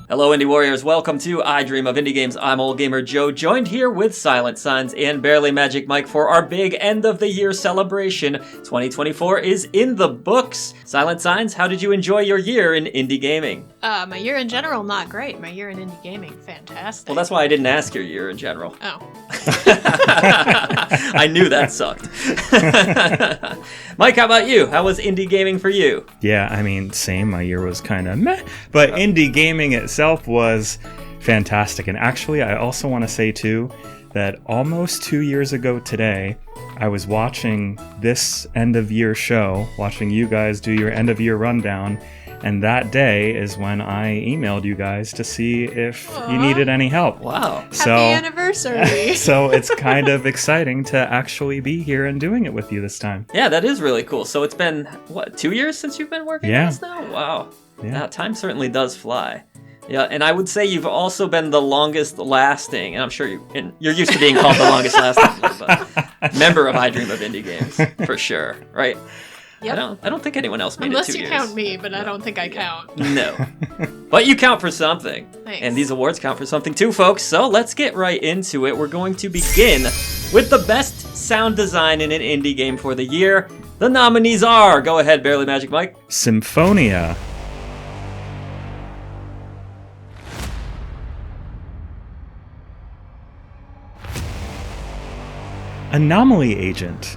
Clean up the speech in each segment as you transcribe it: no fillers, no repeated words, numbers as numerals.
Hello, Indie Warriors. Welcome to I Dream of Indie Games. I'm Old Gamer Joe, joined here with Silent Signs and Barely Magic Mike for our big end-of-the-year celebration. 2024 is in the books. Silent Signs, how did you enjoy your year in indie gaming? My year in general, not great. My year in indie gaming, fantastic. Well, that's why I didn't ask your year in general. Oh. I knew that sucked. Mike, how about you? How was indie gaming for you? Yeah, I mean, same. My year was kind of meh, but indie gaming itself was fantastic. And actually, I also want to say, too, that almost 2 years ago today, I was watching this end-of-year show, watching you guys do your end-of-year rundown, and that day is when I emailed you guys to see if you needed any help. Wow. So, Happy anniversary. So it's kind of exciting to actually be here and doing it with you this time. Yeah, that is really cool. So it's been, 2 years since you've been working on this now? Wow. Yeah. Time certainly does fly. Yeah, and I would say you've also been the longest lasting, and I'm sure you're used to being called the longest lasting but member of I Dream of Indie Games, for sure, right? Yep. I don't think anyone else made Unless it 2 you years. count me, but I don't think I count. No. But you count for something. Thanks. And these awards count for something too, folks. So let's get right into it. We're going to begin with the best sound design in an indie game for the year. The nominees are, go ahead, Barely Magic Mike. Symphonia. Anomaly Agent.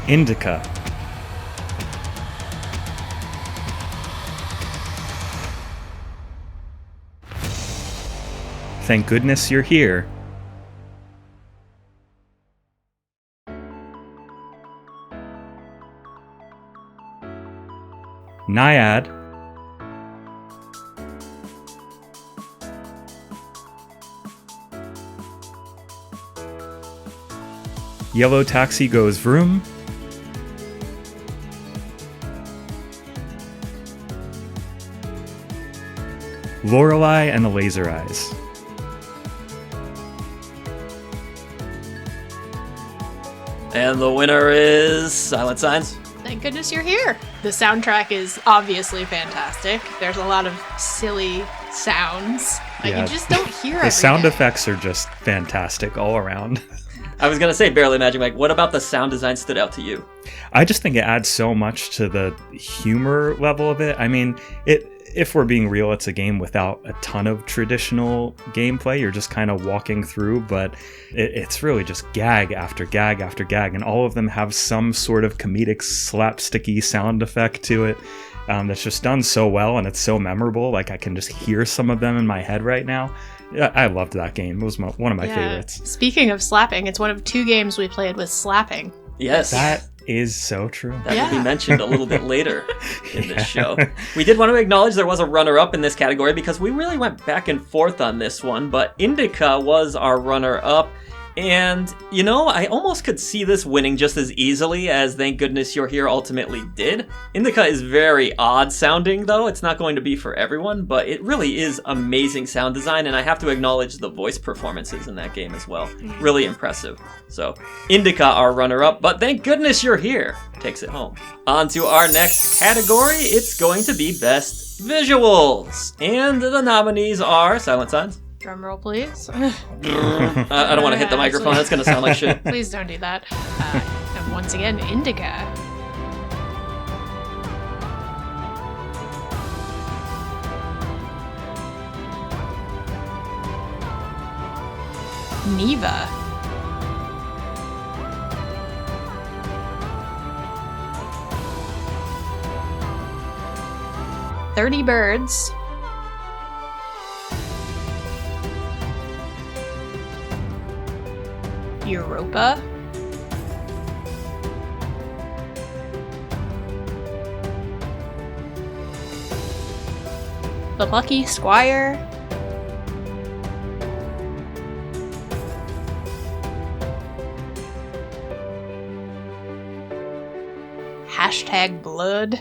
Indica. Thank goodness you're here. Naiad. Yellow Taxi Goes Vroom. Lorelei and the Laser Eyes. And the winner is Silent Signs. Thank goodness you're here. The soundtrack is obviously fantastic. There's a lot of silly sounds that you just don't hear The sound effects are just fantastic all around. I was going to say, Barely Magic Mike, what about the sound design stood out to you? I just think it adds so much to the humor level of it. I mean, if we're being real, it's a game without a ton of traditional gameplay. You're just kind of walking through, but it's really just gag after gag after gag, and all of them have some sort of comedic slapsticky sound effect to it that's just done so well, and it's so memorable. Like, I can just hear some of them in my head right now. Yeah, I loved that game. It was one of my favorites. Speaking of slapping, it's one of 2 games we played with slapping. Yes. That is so true. That will be mentioned a little bit later in this show. We did want to acknowledge there was a runner-up in this category because we really went back and forth on this one, but Indica was our runner-up. And, you know, I almost could see this winning just as easily as Thank Goodness You're Here ultimately did. Indica is very odd sounding, though. It's not going to be for everyone, but it really is amazing sound design, and I have to acknowledge the voice performances in that game as well. Really impressive. So, Indica, our runner-up, but Thank Goodness You're Here takes it home. On to our next category. It's going to be Best Visuals. And the nominees are Silent Signs. Drum roll, please. I don't want to hit the microphone. That's going to sound like shit. Please don't do that. And once again, Indica. Neva. "30 Birds." Europa. The Lucky Squire. #blood.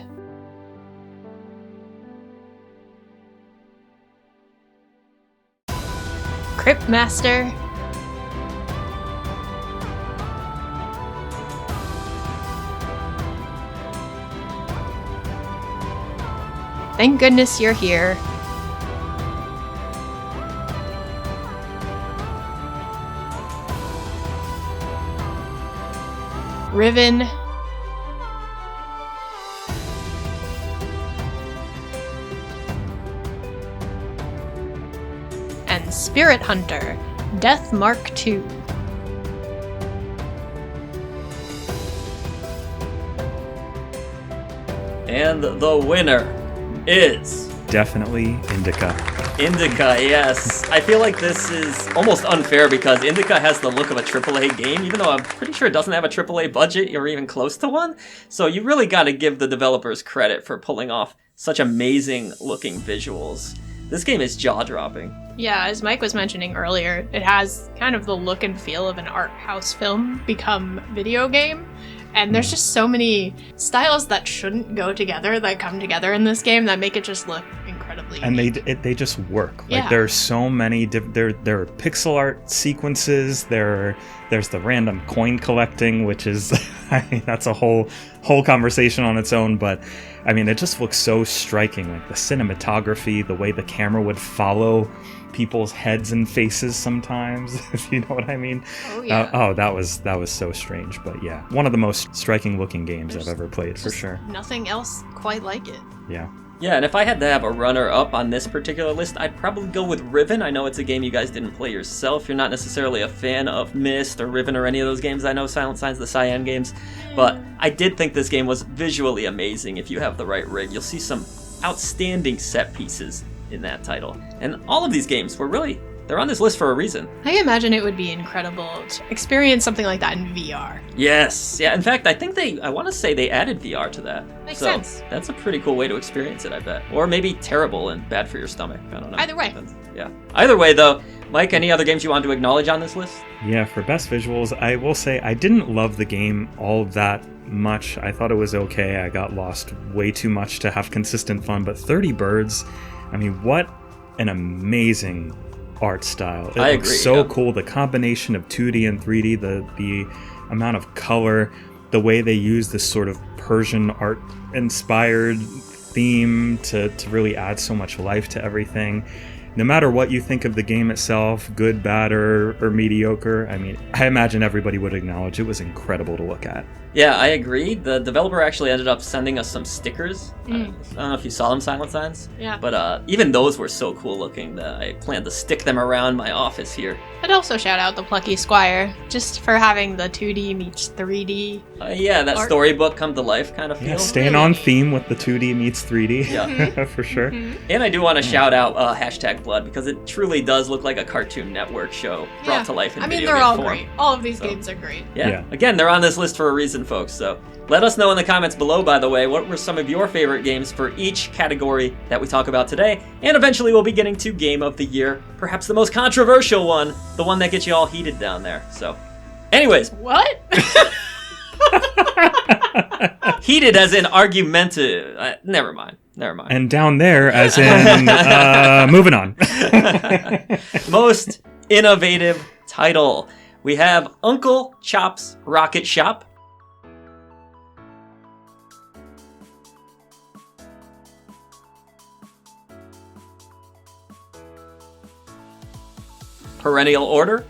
Cryptmaster. Thank goodness you're here. Riven. And Spirit Hunter, Death Mark II. And the winner is... Definitely Indica. Indica, yes. I feel like this is almost unfair because Indica has the look of a AAA game, even though I'm pretty sure it doesn't have a AAA budget or even close to one. So you really got to give the developers credit for pulling off such amazing looking visuals. This game is jaw-dropping. Yeah, as Mike was mentioning earlier, it has kind of the look and feel of an art house film become video game. And there's just so many styles that shouldn't go together that come together in this game that make it just look incredibly and unique. they just work. Yeah. Like, there are so many there are pixel art sequences, there's the random coin collecting, which is I mean, that's a whole conversation on its own, but I mean, it just looks so striking. Like the cinematography, the way the camera would follow people's heads and faces sometimes, if you know what I mean. Oh yeah. That was so strange, but yeah, one of the most striking looking games There's I've ever played, for sure. Nothing else quite like it. Yeah. Yeah, and if I had to have a runner-up on this particular list, I'd probably go with Riven. I know it's a game you guys didn't play yourself. You're not necessarily a fan of Myst or Riven or any of those games. I know Silent Signs, the Cyan games. But I did think this game was visually amazing if you have the right rig. You'll see some outstanding set pieces in that title. And all of these games were really... they're on this list for a reason. I imagine it would be incredible to experience something like that in VR. Yes. Yeah, in fact, I want to say they added VR to that. Makes so sense. That's a pretty cool way to experience it, I bet. Or maybe terrible and bad for your stomach. I don't know. Either way. Yeah. Either way, though, Mike, any other games you want to acknowledge on this list? Yeah, for best visuals, I will say I didn't love the game all that much. I thought it was okay. I got lost way too much to have consistent fun, but 30 Birds, I mean, what an amazing art style. It I looks agree, so yeah. cool. The combination of 2D and 3D, the amount of color, the way they use this sort of Persian art inspired theme to really add so much life to everything. No matter what you think of the game itself, good, bad, or mediocre, I mean, I imagine everybody would acknowledge it was incredible to look at. Yeah, I agree. The developer actually ended up sending us some stickers. I don't know if you saw them, Silent Signs. Yeah. But even those were so cool looking that I plan to stick them around my office here. I'd also shout out the Plucky Squire, just for having the 2D meets 3D. Yeah, that Art. storybook come to life kind of feel. Yeah, staying on theme with the 2D meets 3D. Yeah. For sure. And I do want to shout out hashtag Blood because it truly does look like a Cartoon Network show brought to life in I mean, video they're game all form. great. All of these games are great. Yeah. Again, they're on this list for a reason, folks. So let us know in the comments below, by the way, what were some of your favorite games for each category that we talk about today. And eventually we'll be getting to Game of the Year, perhaps the most controversial one, the one that gets you all heated down there. So, anyways. What? Heated as in argumentative. Never mind. And down there, as in, moving on. Most innovative title. We have Uncle Chop's Rocket Shop. Perennial Order.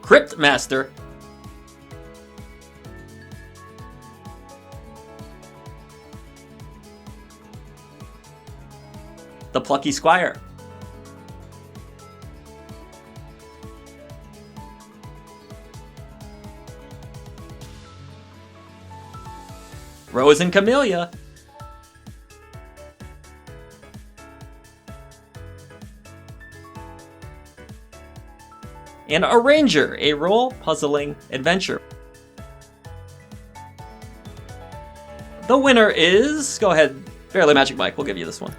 Crypt Master. The Plucky Squire. Rose and Camellia. And Arranger, a role-puzzling adventure. The winner is... Go ahead, Fairly Magic Mike, we'll give you this one.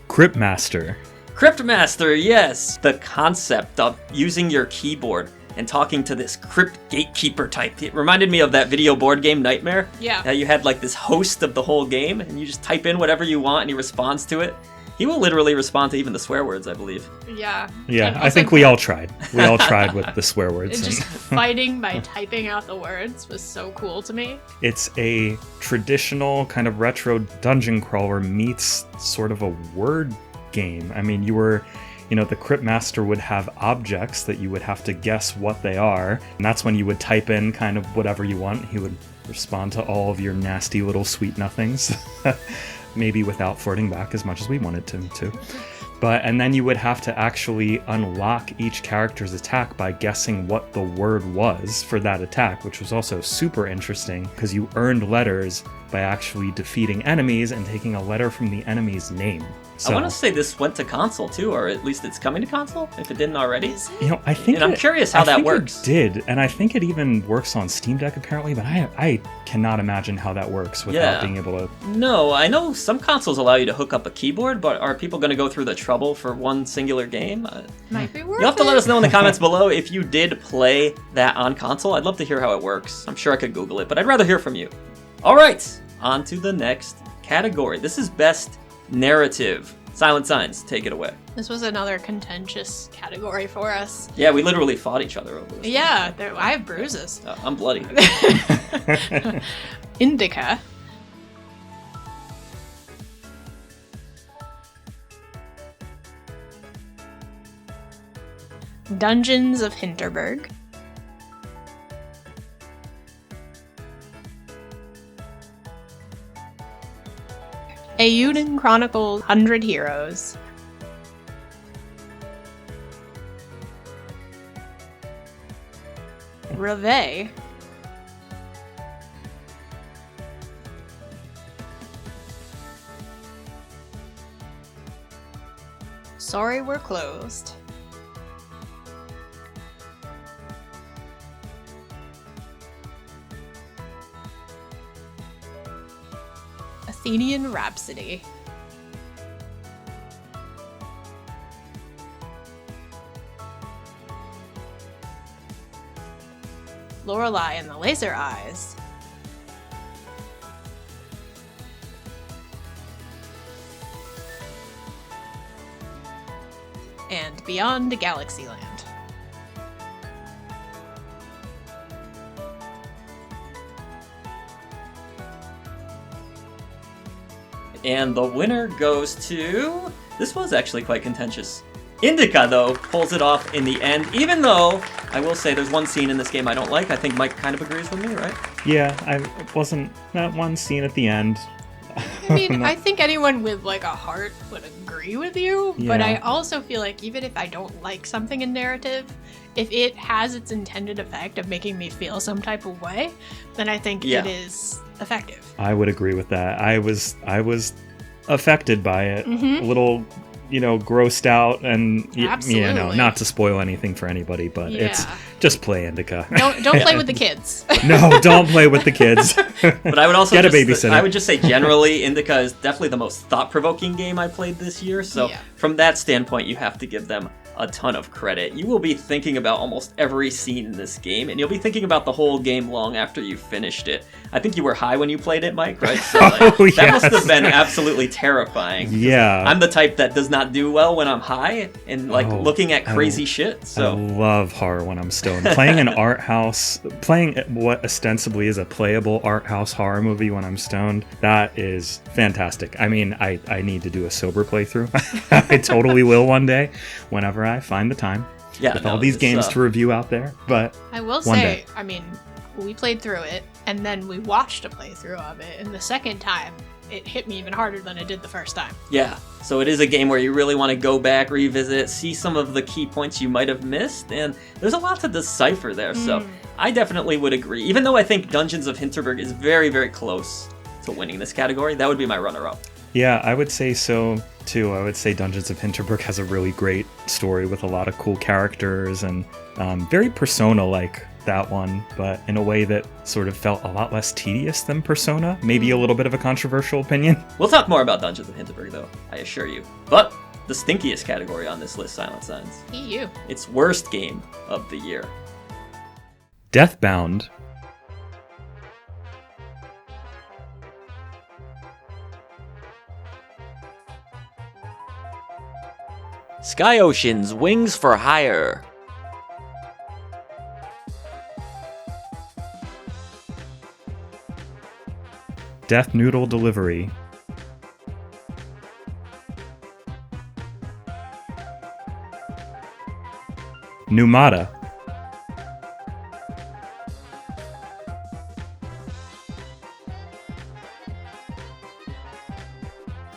Crypt Master. Crypt Master, yes! The concept of using your keyboard and talking to this crypt gatekeeper type. It reminded me of that video board game Nightmare. Yeah. You had like this host of the whole game, and you just type in whatever you want and he responds to it. He will literally respond to even the swear words, I believe. Yeah. Yeah, And I also think we all tried. We all tried with the swear words. just fighting by typing out the words was so cool to me. It's a traditional kind of retro dungeon crawler meets sort of a word game. I mean, the Crypt Master would have objects that you would have to guess what they are. And that's when you would type in kind of whatever you want. He would respond to all of your nasty little sweet nothings. Maybe without flirting back as much as we wanted him to. And then you would have to actually unlock each character's attack by guessing what the word was for that attack, which was also super interesting because you earned letters by actually defeating enemies and taking a letter from the enemy's name. So, I want to say this went to console too, or at least it's coming to console if it didn't already. I think. And I'm curious how that works. It did, and I think it even works on Steam Deck apparently, but I cannot imagine how that works without being able to. No, I know some consoles allow you to hook up a keyboard, but are people going to go through the trouble for one singular game? Might be worth You'll have to it. let us know in the comments below if you did play that on console. I'd love to hear how it works. I'm sure I could Google it, but I'd rather hear from you. All right, on to the next category. This is Best Narrative. Silent Signs, take it away. This was another contentious category for us. Yeah, we literally fought each other over this. Yeah, I have bruises. I'm bloody. Indica. Dungeons of Hinterberg. Euden Chronicles 100 Heroes. Reveille. Sorry We're Closed. Athenian Rhapsody. Lorelei and the Laser Eyes. And Beyond Galaxyland. And the winner goes to... This was actually quite contentious. Indica, though, pulls it off in the end, even though I will say there's one scene in this game I don't like. I think Mike kind of agrees with me, right? Yeah, it wasn't that one scene at the end. I mean, I think anyone with like a heart would agree with you, but Yeah. I also feel like even if I don't like something in narrative, if it has its intended effect of making me feel some type of way, then I think Yeah. it is effective. I would agree with that. I was affected by it, a little, grossed out, and Absolutely. not to spoil anything for anybody, but it's Yeah. just play Indica. Don't play with the kids. No, don't play with the kids. But I would also Get a just- babysitter. I would just say generally, Indica is definitely the most thought-provoking game I played this year. So Yeah. from that standpoint, you have to give them a ton of credit. You will be thinking about almost every scene in this game, and you'll be thinking about the whole game long after you finished it. I think you were high when you played it, Mike, right? So that must yes. have been absolutely terrifying. Yeah. I'm the type that does not do well when I'm high and Oh, looking at crazy shit. I So love horror when I'm stoned. Playing an art house, playing what ostensibly is a playable art house horror movie when I'm stoned, that is fantastic. I mean, I need to do a sober playthrough. I totally will one day, whenever I find the time. yeah, With no, all these it's, games to review out there, but I will One say, day. I mean, we played through it, and then we watched a playthrough of it, and the second time, it hit me even harder than it did the first time. Yeah, so it is a game where you really want to go back, revisit, see some of the key points you might have missed, and there's a lot to decipher there, so I definitely would agree. Even though I think Dungeons of Hinterberg is very, very close to winning this category, that would be my runner-up. yeah, I would say so too. I would say Dungeons of Hinterberg has a really great story with a lot of cool characters and very Persona-like, that one, but in a way that sort of felt a lot less tedious than Persona. Maybe a little bit of a controversial opinion. We'll talk more about Dungeons of Hinterberg, though, I assure you. But the stinkiest category on this list, Silent Signs. EU. It's worst game of the year. Deathbound. Sky Ocean's Wings for Hire. Death Noodle Delivery. Numata.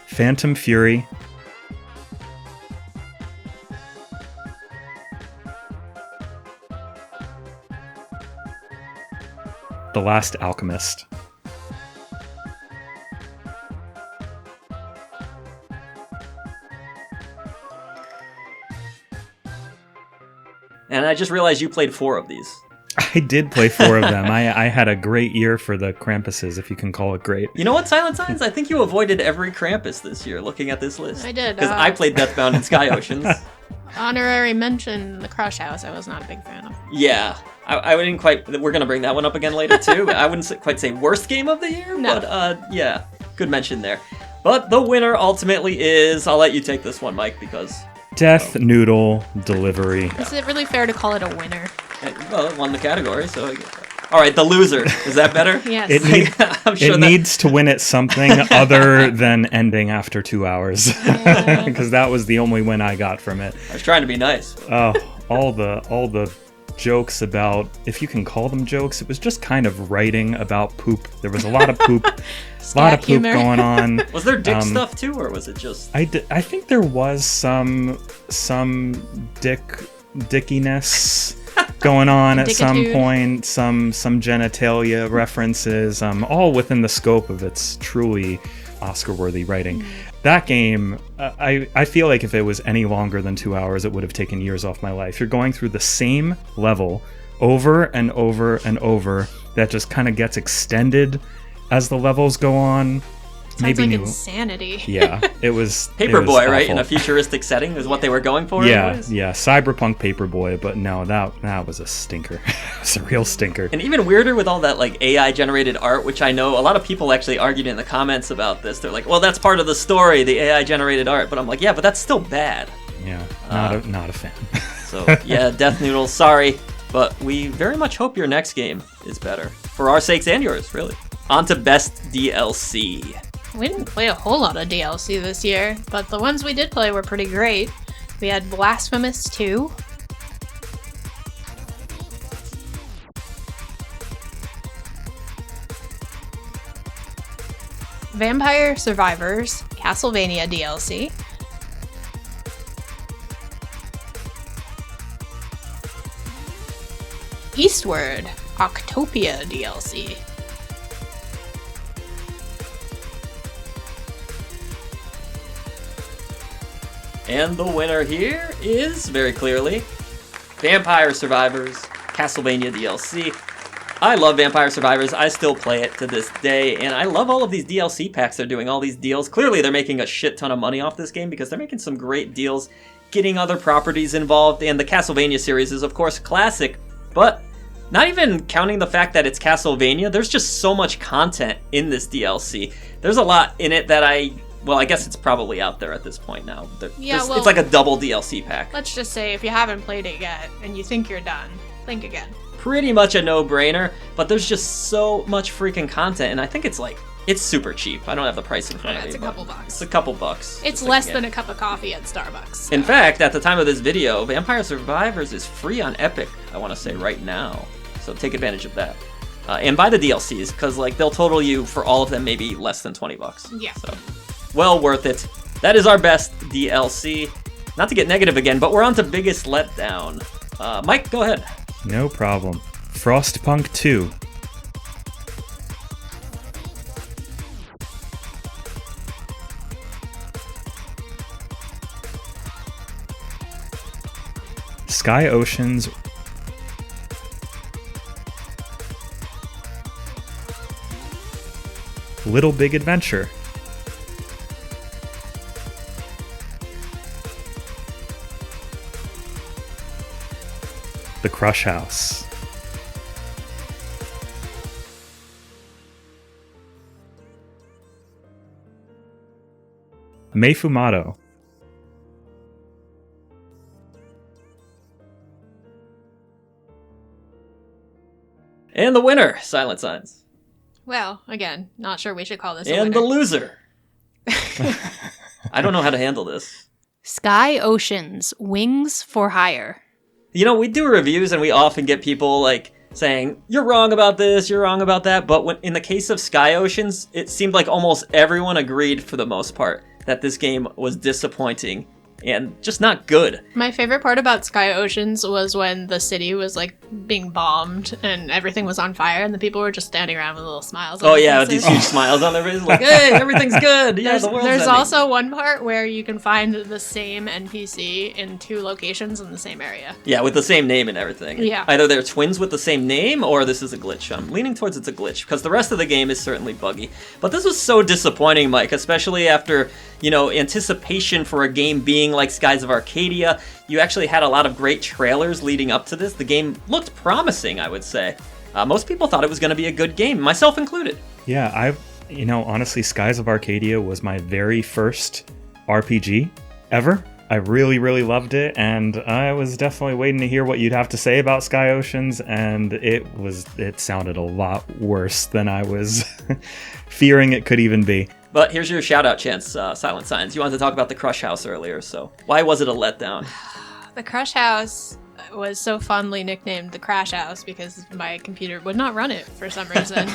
Phantom Fury. The Last Alchemist. And I just realized you played 4 of these. I did play 4 of them. I had a great year for the Krampuses, if you can call it great. You know what, Silent Signs? I think you avoided every Krampus this year, looking at this list. I did. Because I played Deathbound and Sky Oceans. Honorary mention, the Crush House, I was not a big fan of. Yeah. I didn't quite... We're going to bring that one up again later, too. I wouldn't quite say worst game of the year, No. but yeah, good mention there. But the winner ultimately is... I'll let you take this one, Mike, because... Death Noodle Delivery. Is it really fair to call it a winner? Well, it won the category, so... All right, the loser. Is that better? Yes. I'm sure It needs to win at something other than ending after 2 hours. Because that was the only win I got from it. I was trying to be nice. Oh, all the jokes about, if you can call them jokes, it was just kind of writing about poop. There was a lot of poop. A lot of poop humor. going on. Was there dick stuff, too, or was it just... I think there was some dickiness going on at some Dickitude. point, some genitalia references, all within the scope of its truly Oscar-worthy writing. That game, I feel like if it was any longer than 2 hours, it would have taken years off my life. You're going through the same level over and over and over that just kind of gets extended as the levels go on. Sounds like insanity. Yeah, it was Paperboy, right? awful. In a futuristic setting is what they were going for? Yeah, anyways? yeah, Cyberpunk Paperboy, but no, that was a stinker. It's a real stinker. And even weirder with all that like AI generated art, which I know a lot of people actually argued in the comments about this. They're like, well, that's part of the story, the AI generated art. But I'm like, yeah, but that's still bad. Yeah, not a fan. So yeah, Death Noodle, sorry. But we very much hope your next game is better. For our sakes and yours, really. On to Best DLC. We didn't play a whole lot of DLC this year, but the ones we did play were pretty great. We had Blasphemous 2, Vampire Survivors, Castlevania DLC, Eastward, Octopia DLC, And the winner here is, very clearly, Vampire Survivors, Castlevania DLC. I love Vampire Survivors. I still play it to this day, and I love all of these DLC packs they're doing, all these deals. Clearly, they're making a shit ton of money off this game because they're making some great deals, getting other properties involved, and the Castlevania series is, of course, classic, but not even counting the fact that it's Castlevania, there's just so much content in this DLC. There's a lot in it that I guess it's probably out there at this point now. It's like a double DLC pack. Let's just say if you haven't played it yet and you think you're done, think again. Pretty much a no-brainer, but there's just so much freaking content, and I think it's super cheap. I don't have the price in front of me. It's a couple bucks. It's a couple bucks. It's less than a cup of coffee at Starbucks. So. In fact, at the time of this video, Vampire Survivors is free on Epic, I want to say, right now. So take advantage of that. And buy the DLCs, because they'll total you for all of them maybe less than $20. Yeah. So, well worth it. That is our best DLC. Not to get negative again, but we're on to biggest letdown. Mike, go ahead. No problem. Frostpunk 2. Sky Oceans. Little Big Adventure. The Crush House. Meifumato. And the winner, Silent Signs. Well, again, not sure we should call this a And winner. the loser. I don't know how to handle this. Sky Oceans, Wings for Hire. You know, we do reviews and we often get people like saying, you're wrong about this, you're wrong about that. But when, in the case of Sky Oceans, it seemed like almost everyone agreed for the most part that this game was disappointing and just not good. My favorite part about Sky Oceans was when the city was like being bombed and everything was on fire and the people were just standing around with little smiles on Oh their yeah, with faces. these huge smiles on their faces, like, hey, everything's good. Yeah, There's, the world's there's ending. also one part where you can find the same NPC in 2 locations in the same area. Yeah, with the same name and everything. Yeah. Either they're twins with the same name, or this is a glitch. I'm leaning towards it's a glitch, because the rest of the game is certainly buggy. But this was so disappointing, Mike, especially after, you know, anticipation for a game being like Skies of Arcadia. You actually had a lot of great trailers leading up to this. The game looked promising, I would say. Most people thought it was going to be a good game, myself included. Yeah, honestly, Skies of Arcadia was my very first RPG ever. I really, really loved it, and I was definitely waiting to hear what you'd have to say about Sky Oceans, and it sounded a lot worse than I was fearing it could even be. But here's your shout-out chance, Silent Signs. You wanted to talk about the Crush House earlier, so why was it a letdown? The Crush House was so fondly nicknamed the Crash House because my computer would not run it for some reason.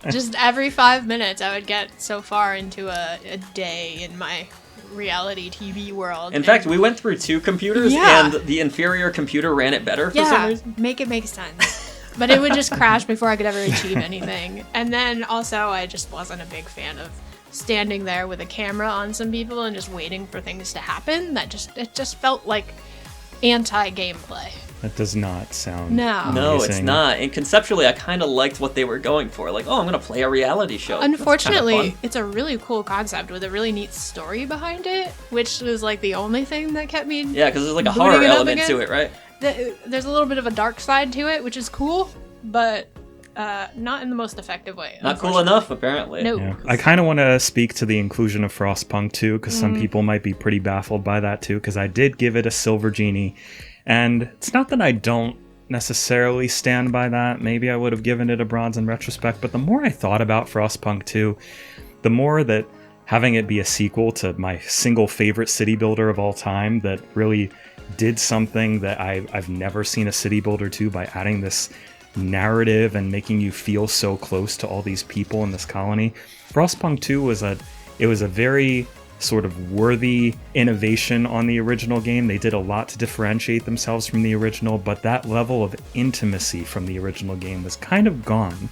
Just every 5 minutes I would get so far into a day in my reality TV world. In fact, we went through 2 computers, Yeah. and the inferior computer ran it better for some Yeah, reason. make it make sense. But it would just crash before I could ever achieve anything. And then also I just wasn't a big fan of standing there with a camera on some people and just waiting for things to happen. It just felt like anti-gameplay. That does not sound No. No, it's amazing. not. And conceptually, I kind of liked what they were going for. Like, oh, I'm going to play a reality show. That's kinda Unfortunately, fun. it's a really cool concept with a really neat story behind it, which was like the only thing that kept me. Yeah, because there's like a booting horror it up element again. to it, right? There's a little bit of a dark side to it, which is cool, but not in the most effective way. Not cool unfortunately. enough, apparently. No. Yeah. I kind of want to speak to the inclusion of Frostpunk too, because some people might be pretty baffled by that too, because I did give it a Silver Genie, and it's not that I don't necessarily stand by that. Maybe I would have given it a Bronze in retrospect, but the more I thought about Frostpunk 2, the more that having it be a sequel to my single favorite city builder of all time that really did something that I've never seen a city builder do by adding this narrative and making you feel so close to all these people in this colony. Frostpunk 2 was a very sort of worthy innovation on the original game. They did a lot to differentiate themselves from the original, but that level of intimacy from the original game was kind of gone.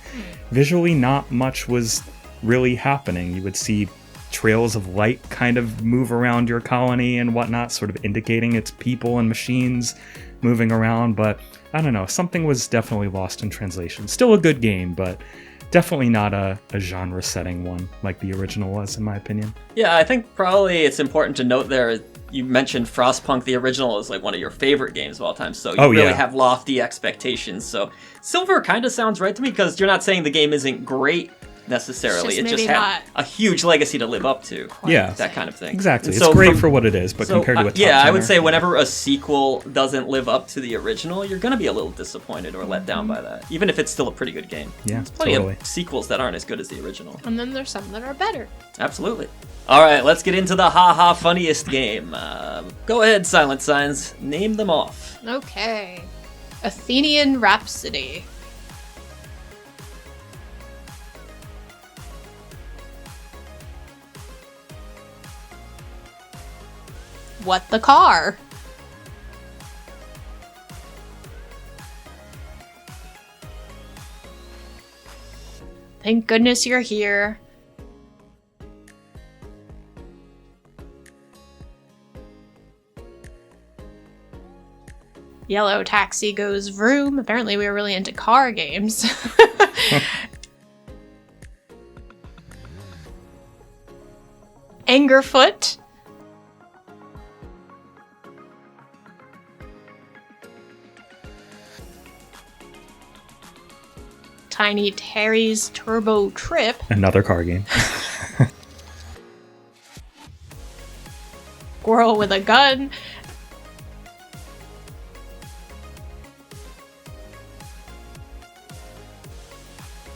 Visually, not much was really happening. You would see trails of light kind of move around your colony and whatnot, sort of indicating it's people and machines moving around, but I don't know, something was definitely lost in translation. Still a good game, but definitely not a genre-setting one like the original was, in my opinion. Yeah, I think probably it's important to note there, you mentioned Frostpunk, the original, is like one of your favorite games of all time, so you really have lofty expectations. So Silver kind of sounds right to me, because you're not saying the game isn't great necessarily. It just maybe had not a huge legacy to live up to. Yeah. That kind of thing. Exactly. And It's so great for what it is, but compared to a top yeah, I would tenner, say whenever a sequel doesn't live up to the original, you're going to be a little disappointed or let down by that, even if it's still a pretty good game. Yeah, There's plenty totally. of sequels that aren't as good as the original. And then there's some that are better. Absolutely. All right, let's get into the ha-ha funniest game. Go ahead, Silent Signs. Name them off. Okay. Athenian Rhapsody. What the car? Thank goodness you're here. Yellow taxi goes vroom. Apparently we were really into car games. Angerfoot. Tiny Terry's Turbo Trip. another car game. Squirrel with a gun.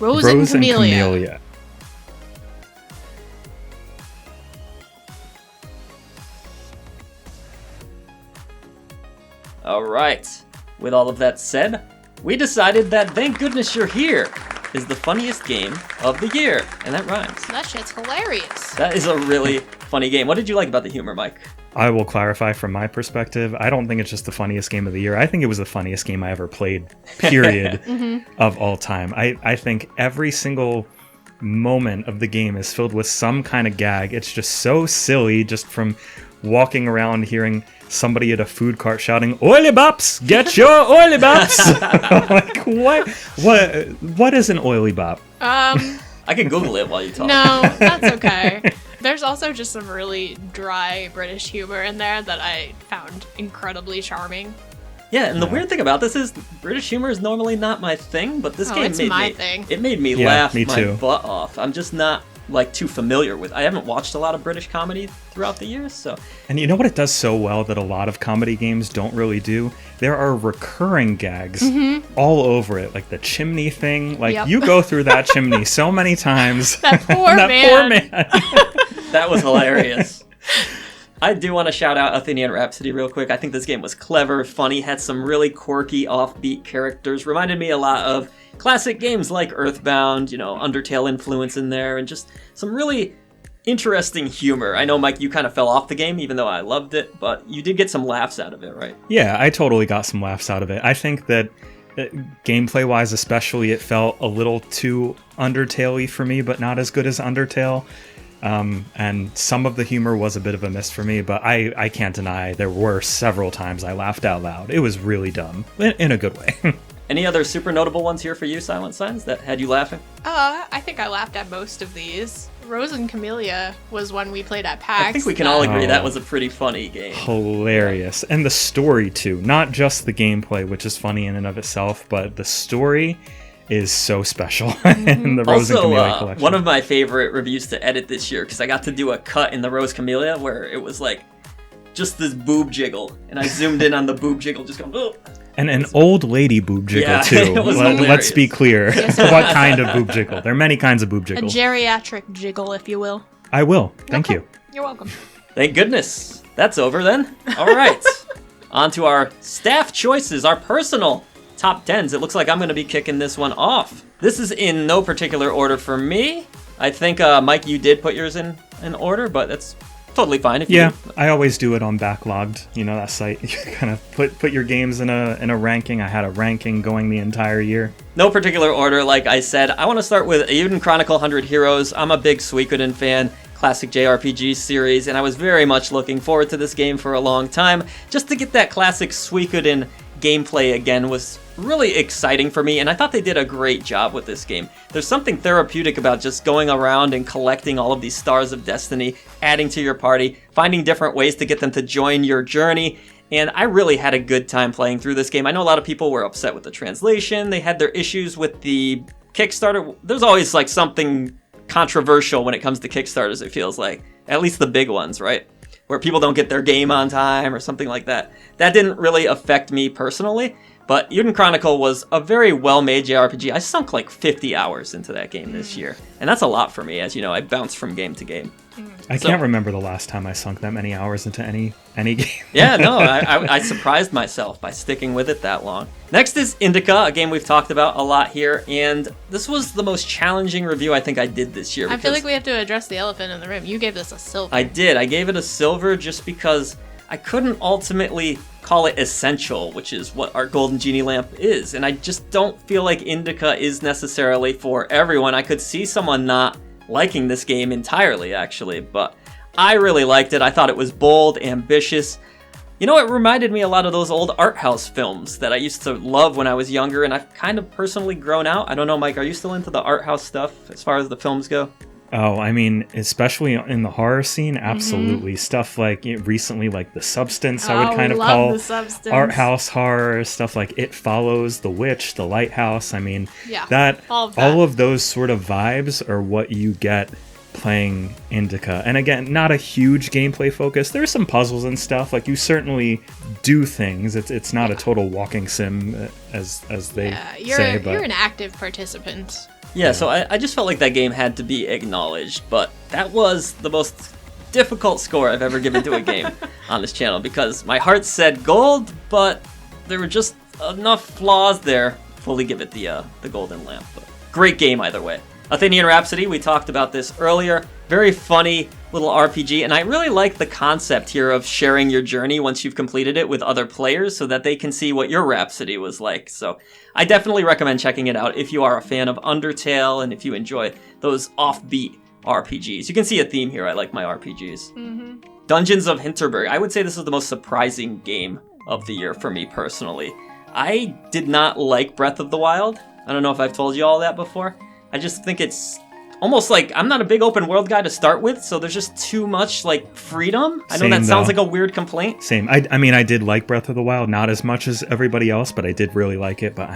Rose and Camellia. All right. With all of that said, we decided that Thank Goodness You're Here is the funniest game of the year. And that rhymes. That shit's hilarious. That is a really funny game. What did you like about the humor, Mike? I will clarify from my perspective. I don't think it's just the funniest game of the year. I think it was the funniest game I ever played, period, of all time. I think every single moment of the game is filled with some kind of gag. It's just so silly, just from walking around hearing somebody at a food cart shouting, "Oily bops! Get your oily bops!" Like, what is an oily bop? I can Google it while you talk. No, that's okay. There's also just some really dry British humor in there that I found incredibly charming. Yeah, and the weird thing about this is British humor is normally not my thing, but this game made me laugh me my too. butt off. I'm just not too familiar with. I haven't watched a lot of British comedy throughout the years, so. And you know what it does so well that a lot of comedy games don't really do? There are recurring gags all over it, like the chimney thing. Like, you go through that chimney so many times. That poor man. That was hilarious. I do want to shout out Athenian Rhapsody real quick. I think this game was clever, funny, had some really quirky, offbeat characters. Reminded me a lot of classic games like Earthbound, Undertale influence in there, and just some really interesting humor. I know, Mike, you kind of fell off the game, even though I loved it, but you did get some laughs out of it, right? Yeah, I totally got some laughs out of it. I think that gameplay-wise especially, it felt a little too Undertale-y for me, but not as good as Undertale. And some of the humor was a bit of a miss for me, but I can't deny there were several times I laughed out loud. It was really dumb, in a good way. Any other super notable ones here for you, Silent Signs, that had you laughing? I think I laughed at most of these. Rose and Camellia was one we played at PAX. I think we can all agree that was a pretty funny game. Hilarious. And the story, too. Not just the gameplay, which is funny in and of itself, but the story is so special in the Rose and Camellia collection. One of my favorite reviews to edit this year, because I got to do a cut in the Rose Camellia where it was like just this boob jiggle, and I zoomed in on the boob jiggle, just going, oh. And an old lady boob jiggle, too. Let's be clear. What kind of boob jiggle? There are many kinds of boob jiggles. A geriatric jiggle, if you will. I will. Thank you. You're welcome. Thank goodness. That's over then. All right. On to our staff choices, our personal top 10s. It looks like I'm going to be kicking this one off. This is in no particular order for me. I think, Mike, you did put yours in order, but that's totally fine if you do. I always do it on Backlogged, that site. You kind of put your games in a ranking. I had a ranking going the entire year. No particular order, like I said. I want to start with Eiyuden Chronicle 100 Heroes. I'm a big Suikoden fan, classic JRPG series, and I was very much looking forward to this game for a long time. Just to get that classic Suikoden gameplay again was really exciting for me, and I thought they did a great job with this game. There's something therapeutic about just going around and collecting all of these stars of destiny, adding to your party, finding different ways to get them to join your journey, and I really had a good time playing through this game. I know a lot of people were upset with the translation, they had their issues with the Kickstarter. There's always something controversial when it comes to Kickstarters, it feels like. At least the big ones, right? Where people don't get their game on time or something like that. That didn't really affect me personally, but Eiyuden Chronicle was a very well-made JRPG. I sunk 50 hours into that game this year, and that's a lot for me, as you know, I bounce from game to game. I can't remember the last time I sunk that many hours into any game. Yeah, no, I surprised myself by sticking with it that long. Next is Indica, a game we've talked about a lot here, and this was the most challenging review I think I did this year. I feel like we have to address the elephant in the room. You gave this a silver. I did. I gave it a silver just because I couldn't ultimately call it essential, which is what our Golden Genie lamp is, and I just don't feel like Indica is necessarily for everyone. I could see someone not liking this game entirely, actually, but I really liked it. I thought it was bold, ambitious. It reminded me a lot of those old art house films that I used to love when I was younger, and I've kind of personally grown out. I don't know, Mike, are you still into the art house stuff as far as the films go? Oh, I mean, especially in the horror scene, absolutely. Stuff recently, like The Substance, I would kind of call art house horror. Stuff like It Follows, The Witch, The Lighthouse. I mean, all of those sort of vibes are what you get playing Indica. And again, not a huge gameplay focus. There's some puzzles and stuff. You certainly do things. It's not a total walking sim, as they say. You're an active participant. Yeah, so I just felt like that game had to be acknowledged, but that was the most difficult score I've ever given to a game on this channel because my heart said gold, but there were just enough flaws there. Fully give it the golden lamp. But great game either way. Athenian Rhapsody, we talked about this earlier. Very funny little RPG, and I really like the concept here of sharing your journey once you've completed it with other players so that they can see what your Rhapsody was like. So I definitely recommend checking it out if you are a fan of Undertale and if you enjoy those offbeat RPGs. You can see a theme here. I like my RPGs. Mm-hmm. Dungeons of Hinterberg. I would say this is the most surprising game of the year for me personally. I did not like Breath of the Wild. I don't know if I've told you all that before. I just think it's almost like I'm not a big open world guy to start with, so there's just too much like freedom. I know that sounds like a weird complaint. Same. I mean, I did like Breath of the Wild, not as much as everybody else, but I did really like it. But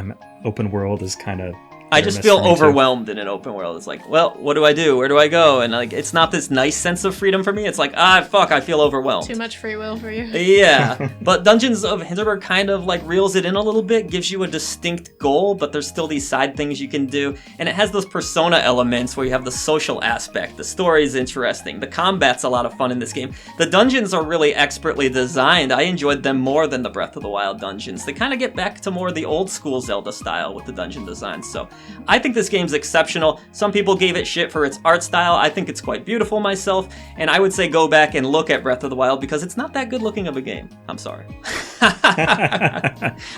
open world is kind of. I just feel overwhelmed in an open world. It's like, well, what do I do? Where do I go? And like, it's not this nice sense of freedom for me. It's like, fuck, I feel overwhelmed. Too much free will for you. Yeah, but Dungeons of Hinterberg kind of like reels it in a little bit, gives you a distinct goal, but there's still these side things you can do. And it has those persona elements where you have the social aspect. The story is interesting. The combat's a lot of fun in this game. The dungeons are really expertly designed. I enjoyed them more than the Breath of the Wild dungeons. They kind of get back to more the old school Zelda style with the dungeon design. So I think this game's exceptional. Some people gave it shit for its art style. I think it's quite beautiful myself, and I would say go back and look at Breath of the Wild because it's not that good looking of a game. I'm sorry.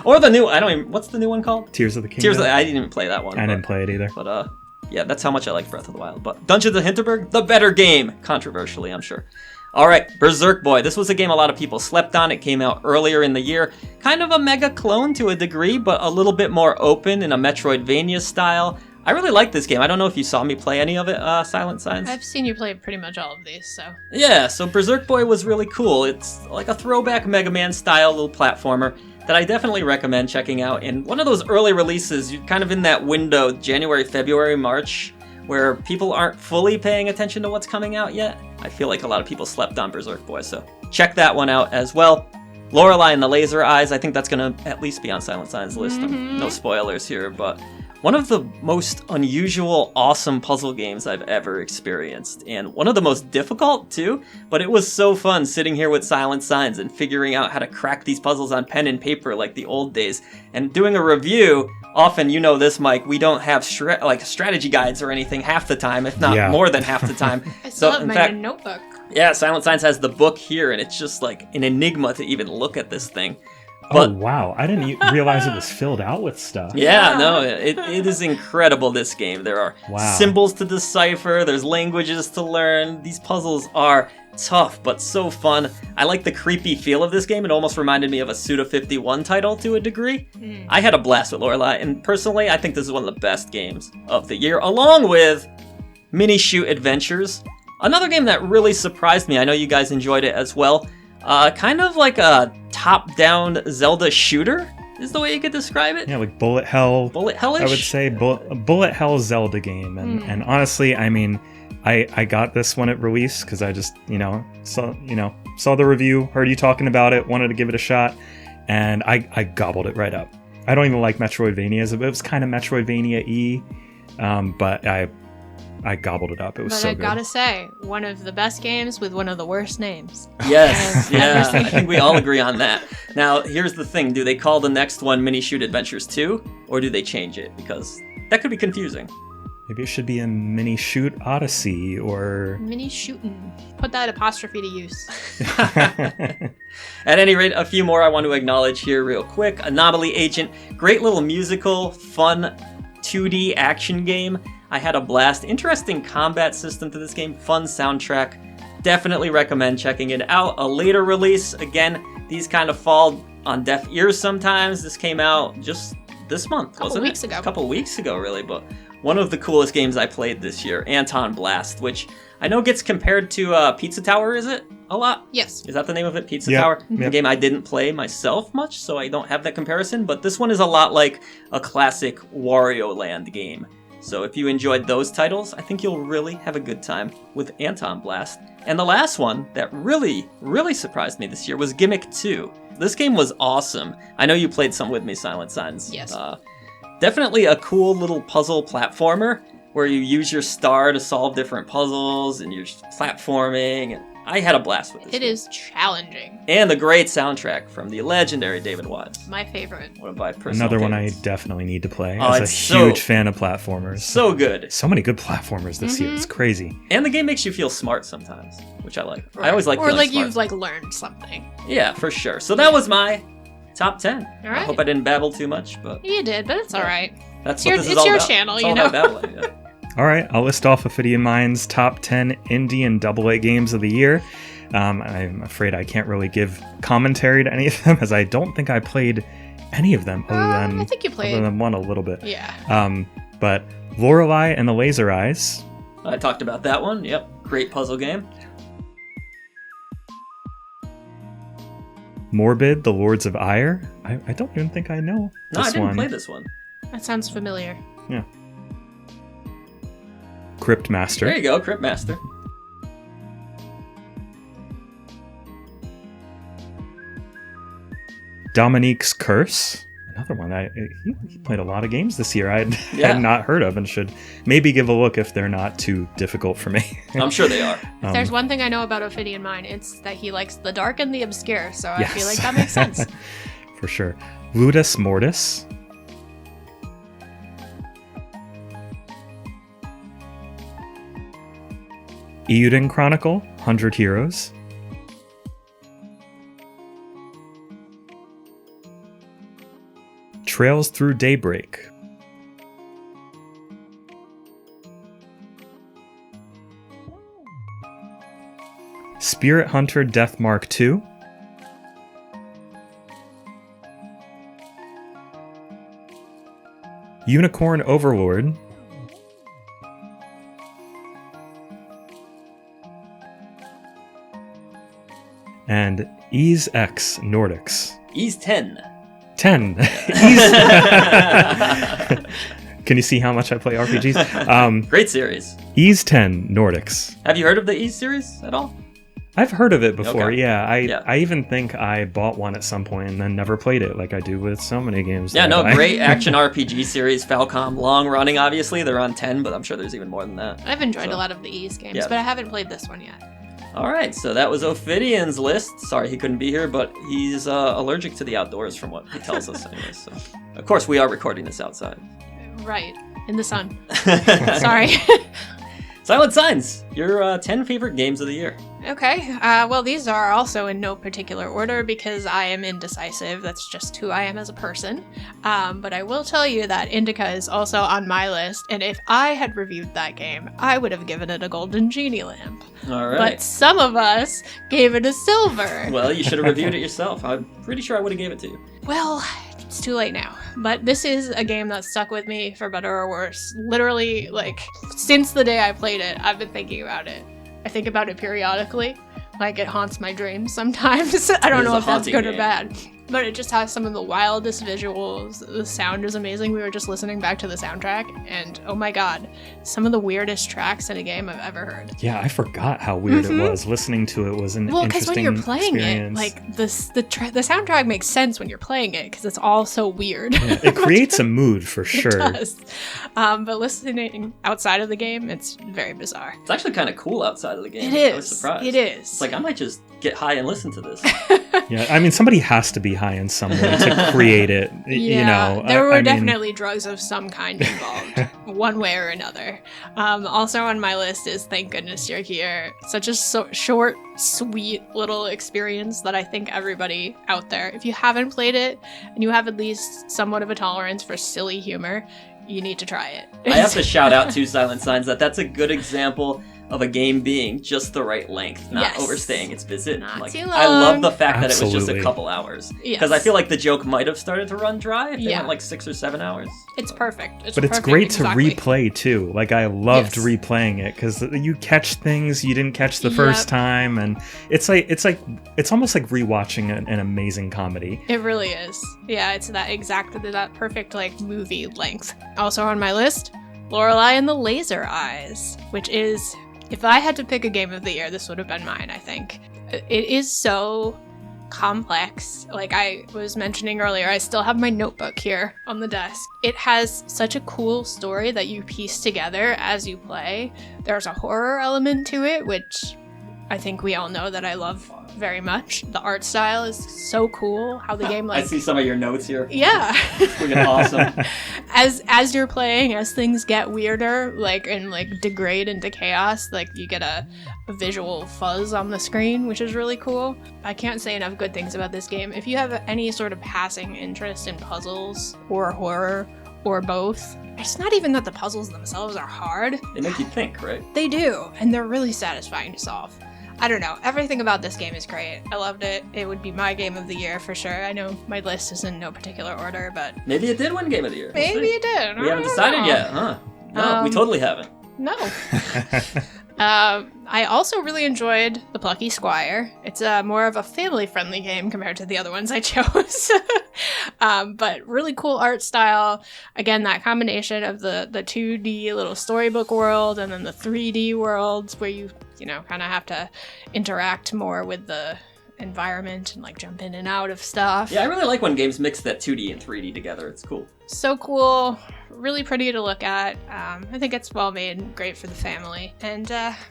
Or the new, what's the new one called? Tears of the Kingdom. I didn't even play that one. I didn't play it either. But yeah, that's how much I like Breath of the Wild. But Dungeons of Hinterberg, the better game, controversially, I'm sure. All right, Berserk Boy. This was a game a lot of people slept on. It came out earlier in the year. Kind of a mega clone to a degree, but a little bit more open in a Metroidvania style. I really like this game. I don't know if you saw me play any of it, Silent Signs. I've seen you play pretty much all of these, so. Yeah, so Berserk Boy was really cool. It's like a throwback Mega Man style little platformer that I definitely recommend checking out. And one of those early releases, you're kind of in that window, January, February, March, where people aren't fully paying attention to what's coming out yet. I feel like a lot of people slept on Berserk Boy, so check that one out as well. Lorelei and the Laser Eyes, I think that's going to at least be on Silent Sign's list. No spoilers here, but one of the most unusual, awesome puzzle games I've ever experienced. And one of the most difficult, too. But it was so fun sitting here with Silent Signs and figuring out how to crack these puzzles on pen and paper like the old days. And doing a review, often, you know this, Mike, we don't have strategy guides or anything half the time, if not more than half the time. I still have my notebook. Yeah, Silent Signs has the book here, and it's just like an enigma to even look at this thing. But, oh, wow. I didn't realize it was filled out with stuff. Yeah, no, it is incredible, this game. There are symbols to decipher, there's languages to learn. These puzzles are tough, but so fun. I like the creepy feel of this game. It almost reminded me of a Suda51 title to a degree. I had a blast with Lorelei, and personally, I think this is one of the best games of the year, along with Mini Shoot Adventures. Another game that really surprised me. I know you guys enjoyed it as well. Kind of like a top-down Zelda shooter is the way you could describe it. Yeah, like bullet hell. Bullet hellish? I would say a bullet hell Zelda game. And honestly, I mean, I got this one at release because I just, saw the review, heard you talking about it, wanted to give it a shot, and I gobbled it right up. I don't even like Metroidvanias. It was kind of Metroidvania-y, but I gobbled it up. It was so good. But I gotta say, one of the best games with one of the worst names. Yes, yeah, I think we all agree on that. Now, here's the thing. Do they call the next one Mini Shoot Adventures 2, or do they change it? Because that could be confusing. Maybe it should be a Mini Shoot Odyssey, or... Mini Shootin'. Put that apostrophe to use. At any rate, a few more I want to acknowledge here real quick. Anomaly Agent, great little musical, fun 2D action game. I had a blast. Interesting combat system to this game. Fun soundtrack. Definitely recommend checking it out. A later release. Again, these kind of fall on deaf ears sometimes. This came out just this month, wasn't it? A couple weeks ago, really. But one of the coolest games I played this year. Anton Blast, which I know gets compared to Pizza Tower, is it? A lot? Yes. Is that the name of it? Pizza Tower? A game I didn't play myself much, so I don't have that comparison. But this one is a lot like a classic Wario Land game. So if you enjoyed those titles, I think you'll really have a good time with Anton Blast. And the last one that really, really surprised me this year was Gimmick 2. This game was awesome. I know you played some with me, Silent Signs. Yes. Definitely a cool little puzzle platformer. where you use your star to solve different puzzles and you're platforming. And I had a blast with this. It is challenging. And the great soundtrack from the legendary David Watts. My favorite. One of my personal Another one I favorites. definitely need to play. Oh, As a it's so- huge fan of platformers. So good. So many good platformers this year. It's crazy. And the game makes you feel smart sometimes, which I like. I always like Or feeling like smart. you've like learned something. Yeah, for sure. So that was my top 10. All I right. hope I didn't babble too much, but You did, but it's all right. that's It's what your- this is it's all your about. channel, It's you all know. about babbling, yeah. All right, I'll list off Ophidian Mind's top 10 indie and AA games of the year. I'm afraid I can't really give commentary to any of them, as I don't think I played any of them other I think you other played. than one a little bit. Yeah. But Lorelei and the Laser Eyes, I talked about that one. Yep. Great puzzle game. Morbid, The Lords of Ire. I don't even think I know No, I this didn't one. play this one. That sounds familiar. Yeah. Crypt Master. There you go, Crypt Master. Dominique's Curse. Another one. He played a lot of games this year I Yeah. had not heard of and should maybe give a look if they're not too difficult for me. I'm sure they are. If there's one thing I know about Ophidian Mind, it's that he likes the dark and the obscure, so I feel Yes. like that makes sense. For sure. Ludus Mortis. Euden Chronicle, 100 Heroes. Trails Through Daybreak. Spirit Hunter Death Mark 2. Unicorn Overlord. And Ease X Nordics. Ease 10. 10. Can you see how much I play RPGs? Great series. Ease 10 Nordics. Have you heard of the Ease series at all? I've heard of it before, Okay. yeah. Yeah. I even think I bought one at some point and then never played it like I do with so many games. Yeah, that I no, buy. great action RPG series. Falcom, long running, obviously. They're on 10, but I'm sure there's even more than that. I've enjoyed So, a lot of the Ease games, yeah. but I haven't played this one yet. All right, so that was Ophidian's list. Sorry he couldn't be here, but he's allergic to the outdoors from what he tells us anyway. So, of course, we are recording this outside. Right. In the sun. Sorry. Silent Signs, your 10 favorite games of the year. Okay. Well, these are also in no particular order because I am indecisive. That's just who I am as a person. But I will tell you that Indica is also on my list, and if I had reviewed that game, I would have given it a golden genie lamp. All right. But some of us gave it a silver. Well, you should have reviewed it yourself. I'm pretty sure I would have gave it to you. Well, it's too late now. But this is a game that stuck with me for better or worse. Literally, like, since the day I played it, I've been thinking about it. I think about it periodically. Like, it haunts my dreams sometimes. I don't It is know a if that's haunting good or game. bad. But it just has some of the wildest visuals. The sound is amazing. We were just listening back to the soundtrack, and oh my god, some of the weirdest tracks in a game I've ever heard. Yeah, I forgot how weird it was. Listening to it was an Well, because interesting when you're playing experience. it, like the soundtrack makes sense when you're playing it because it's all so weird. Yeah, it creates a mood for It sure. does. But listening outside of the game, it's very bizarre. It's actually kind of cool outside of the game. It I was is. surprised. It is. It's like, I might just get high and listen to this. Yeah, I mean, somebody has to be high in some way to create it. You know, there were I mean, definitely drugs of some kind involved, one way or another. Also on my list is Thank Goodness You're Here. Such a short, sweet little experience that I think everybody out there, if you haven't played it and you have at least somewhat of a tolerance for silly humor, you need to try it. I have to shout out to Silent Signs that's a good example of a game being just the right length, not Yes. overstaying its visit. Not Like, too I love long. the fact that it was just a Absolutely. couple hours. Yes. Because I feel like the joke might have started to run dry if they Yeah. went like 6 or 7 hours. It's perfect. But it's perfect, great exactly. to replay too. Like I loved Yes. replaying it because you catch things you didn't catch the first Yep. time, and it's almost like rewatching an amazing comedy. It really is. Yeah, it's that perfect like movie length. Also on my list, Lorelei and the Laser Eyes, which is, if I had to pick a game of the year, this would have been mine, I think. It is so complex. Like I was mentioning earlier, I still have my notebook here on the desk. It has such a cool story that you piece together as you play. There's a horror element to it, which I think we all know that I love very much. The art style is so cool. How the game I see some of your notes here. Yeah. Freaking awesome. As you're playing, as things get weirder, like and like degrade into chaos, like you get a visual fuzz on the screen, which is really cool. I can't say enough good things about this game. If you have any sort of passing interest in puzzles or horror or both, it's not even that the puzzles themselves are hard. They make you think, right? They do, and they're really satisfying to solve. I don't know. Everything about this game is great. I loved it. It would be my game of the year for sure. I know my list is in no particular order, but maybe it did win game of the year. Maybe it did. We haven't decided yet, huh? No, we totally haven't. No. I also really enjoyed The Plucky Squire. It's more of a family-friendly game compared to the other ones I chose. But really cool art style. Again, that combination of the 2D little storybook world and then the 3D worlds where you kind of have to interact more with the environment and like jump in and out of stuff. Yeah, I really like when games mix that 2D and 3D together. It's cool. So cool. Really pretty to look at. I think it's well made and great for the family. And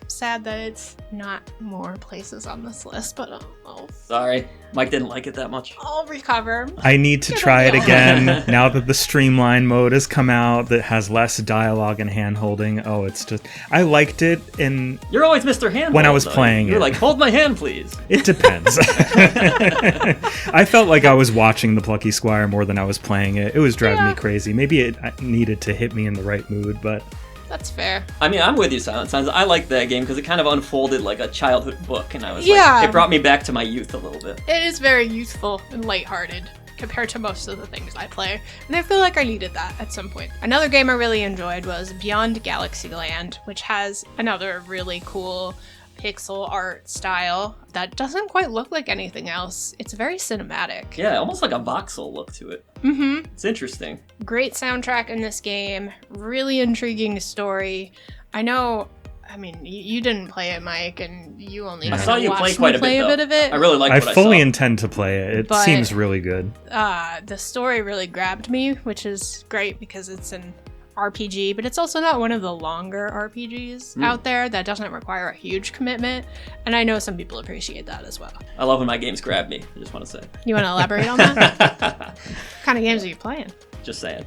sad that it's not more places on this list, but sorry. Mike didn't like it that much. I'll recover. I need to try it again now that the streamline mode has come out that has less dialogue and hand holding. Oh, it's just I liked it in You're always Mr. Hand when I was playing it. You're like, hold my hand, please. It depends. I felt like I was watching The Plucky Squire more than I was playing it. It was driving me crazy. Maybe it needed to hit me in the right mood, but that's fair. I mean, I'm with you, Silent Signs. I like that game because it kind of unfolded like a childhood book, and I was like, it brought me back to my youth a little bit. It is very youthful and lighthearted compared to most of the things I play, and I feel like I needed that at some point. Another game I really enjoyed was Beyond Galaxyland, which has another really cool pixel art style that doesn't quite look like anything else. It's very cinematic. Yeah, almost like a voxel look to it. Mm-hmm. It's interesting. Great soundtrack in this game. Really intriguing story. I know, I mean, you didn't play it, Mike, and you only I saw you play quite a bit of it. I really liked what I saw. I fully intend to play it. It seems really good. The story really grabbed me, which is great because it's an RPG, but it's also not one of the longer RPGs out there that doesn't require a huge commitment, and I know some people appreciate that as well. I love when my games grab me, I just want to say. You want to elaborate on that? What kind of games are you playing? Just saying.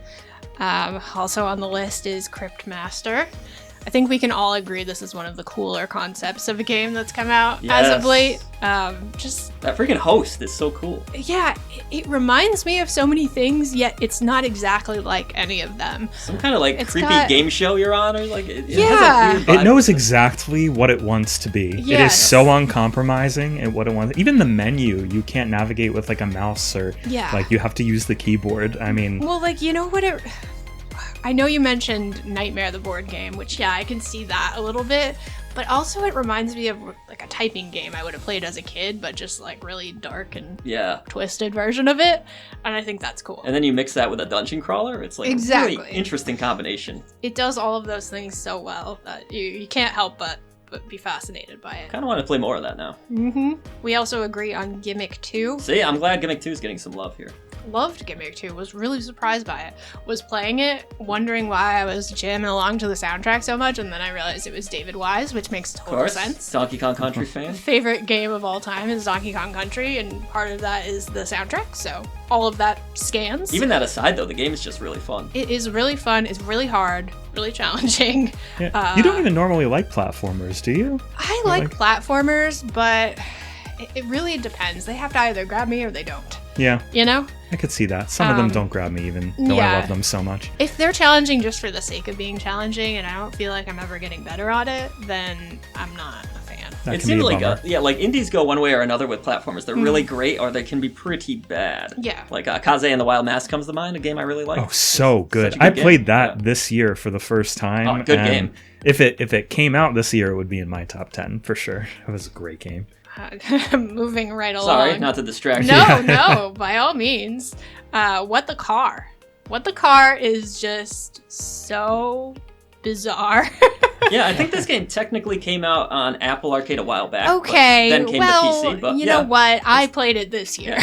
Also on the list is Crypt Master. I think we can all agree this is one of the cooler concepts of a game that's come out as of late. Just that freaking host is so cool. Yeah, it reminds me of so many things, yet it's not exactly like any of them. Some kind of like creepy game show you're on, or like it has a weird vibe. It knows exactly what it wants to be. Yes. It is so uncompromising in what it wants. Even the menu, you can't navigate with like a mouse or like you have to use the keyboard. I mean, well, like you know what it. I know you mentioned Nightmare the board game, which I can see that a little bit, but also it reminds me of like a typing game I would have played as a kid, but just like really dark and twisted version of it, and I think that's cool. And then you mix that with a dungeon crawler, it's like a really interesting combination. It does all of those things so well that you can't help but be fascinated by it. Kind of want to play more of that now. Mm-hmm. We also agree on Gimmick 2. See, I'm glad Gimmick 2 is getting some love here. Loved Gimmick 2, was really surprised by it. Was playing it, wondering why I was jamming along to the soundtrack so much, and then I realized it was David Wise, which makes total sense. Donkey Kong Country fan. Favorite game of all time is Donkey Kong Country, and part of that is the soundtrack, so all of that scans. Even that aside, though, the game is just really fun. It is really fun, it's really hard, really challenging. Yeah. You don't even normally like platformers, do you? I like platformers, but it really depends. They have to either grab me or they don't. Yeah. You know? I could see that. Some of them don't grab me even, though I love them so much. If they're challenging just for the sake of being challenging and I don't feel like I'm ever getting better at it, then I'm not a fan. That it seems like like indies go one way or another with platformers. They're really great, or they can be pretty bad. Yeah. Like Kaze and the Wild Mask comes to mind, a game I really like. Oh, so good. I played that this year for the first time. Oh, good game. If it came out this year, it would be in my top 10 for sure. It was a great game. Moving right along. Sorry, not to distract you. No, by all means. What the Car? What the Car is just so bizarre. Yeah, I think this game technically came out on Apple Arcade a while back. Okay, Then came to PC. But you know what? I played it this year.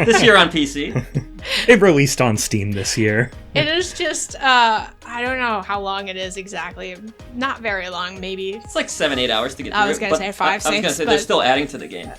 This year on PC. It released on Steam this year. It is just, I don't know how long it is exactly. Not very long, maybe. It's like 7-8 hours to get through I was it, gonna but say 5, I was 6, gonna say but- they're still adding to the game.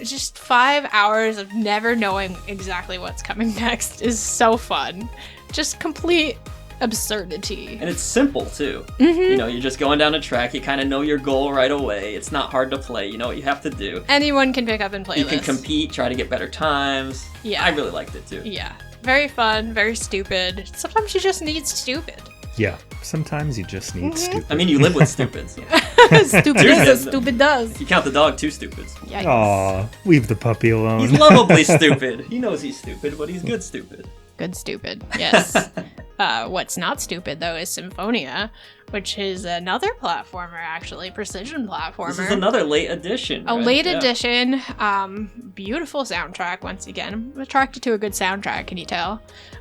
Just 5 hours of never knowing exactly what's coming next is so fun. Just complete absurdity. And it's simple, too. Mm-hmm. You know, you're just going down a track, you kind of know your goal right away. It's not hard to play, you know what you have to do. Anyone can pick up and play You this. can compete, try to get better times. Yeah. I really liked it, too. Yeah. Very fun, very stupid. Sometimes you just need stupid. Yeah, sometimes you just need stupid. I mean, you live with stupids. Stupid is does. as stupid does. If you count the dog, 2 stupids. Yikes. Aw, leave the puppy alone. He's lovably stupid. He knows he's stupid, but he's good stupid. Good stupid, yes. What's not stupid, though, is Symphonia, which is another platformer, actually, precision platformer. This is another late edition. A right? late Yeah. edition, beautiful soundtrack, once again. I'm attracted to a good soundtrack, can you tell?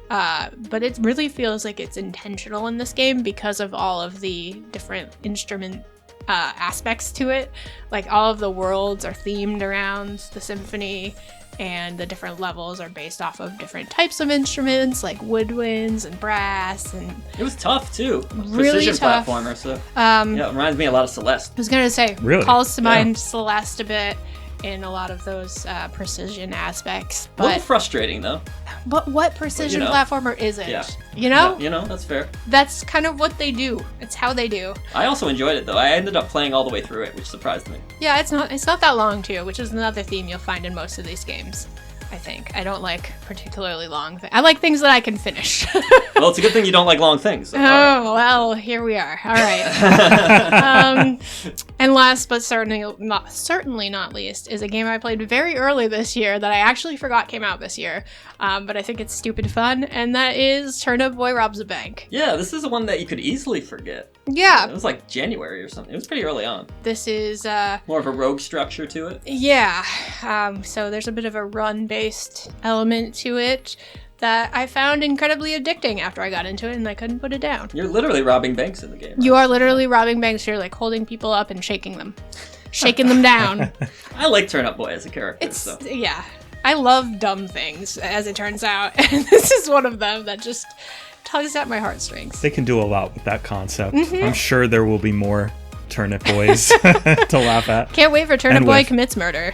But it really feels like it's intentional in this game because of all of the different instrument aspects to it. Like, all of the worlds are themed around the symphony, and the different levels are based off of different types of instruments, like woodwinds and brass, and It was tough, too. Really Precision tough. platformer, so... yeah, Yeah, it reminds me a lot of Celeste. I was gonna say, Really? calls to Yeah. mind Celeste a bit in a lot of those precision aspects. A little But frustrating, though. what precision know. platformer isn't? Yeah. You know? Yeah, you know, that's fair. That's kind of what they do. It's how they do. I also enjoyed it, though. I ended up playing all the way through it, which surprised me. Yeah, it's not that long too, which is another theme you'll find in most of these games. I think. I don't like particularly long things. I like things that I can finish. Well, it's a good thing you don't like long things. So, Oh, well, here we are. All right. And last but certainly not least is a game I played very early this year that I actually forgot came out this year. But I think it's stupid fun, and that is Turnip Boy Robs a Bank. Yeah, this is one that you could easily forget. Yeah, It was like January or something. It was pretty early on. this is More of a rogue structure to it. yeah. So there's a bit of a run-based element to it that I found incredibly addicting after I got into it, and I couldn't put it down. You're literally robbing banks in the game. You are literally robbing banks. You're like holding people up and shaking them down. I like Turnip Boy as a character. It's so. yeah. I love dumb things, as it turns out, and this is one of them that just tugs at my heartstrings. They can do a lot with that concept. Mm-hmm. I'm sure there will be more Turnip Boys to laugh at. Can't wait for Turnip And Boy with- Commits Murder.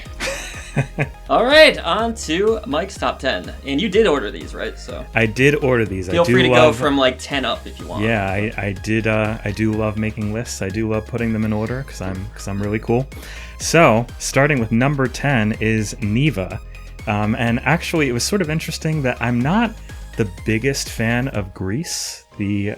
All right, on to Mike's top 10. And you did order these, right? So I did order these. feel I do free to love, go from like 10 up if you want. Yeah, I did. I do love making lists. I do love putting them in order because I'm really cool. So starting with number 10 is Neva, and actually it was sort of interesting that I'm not the biggest fan of Grease, the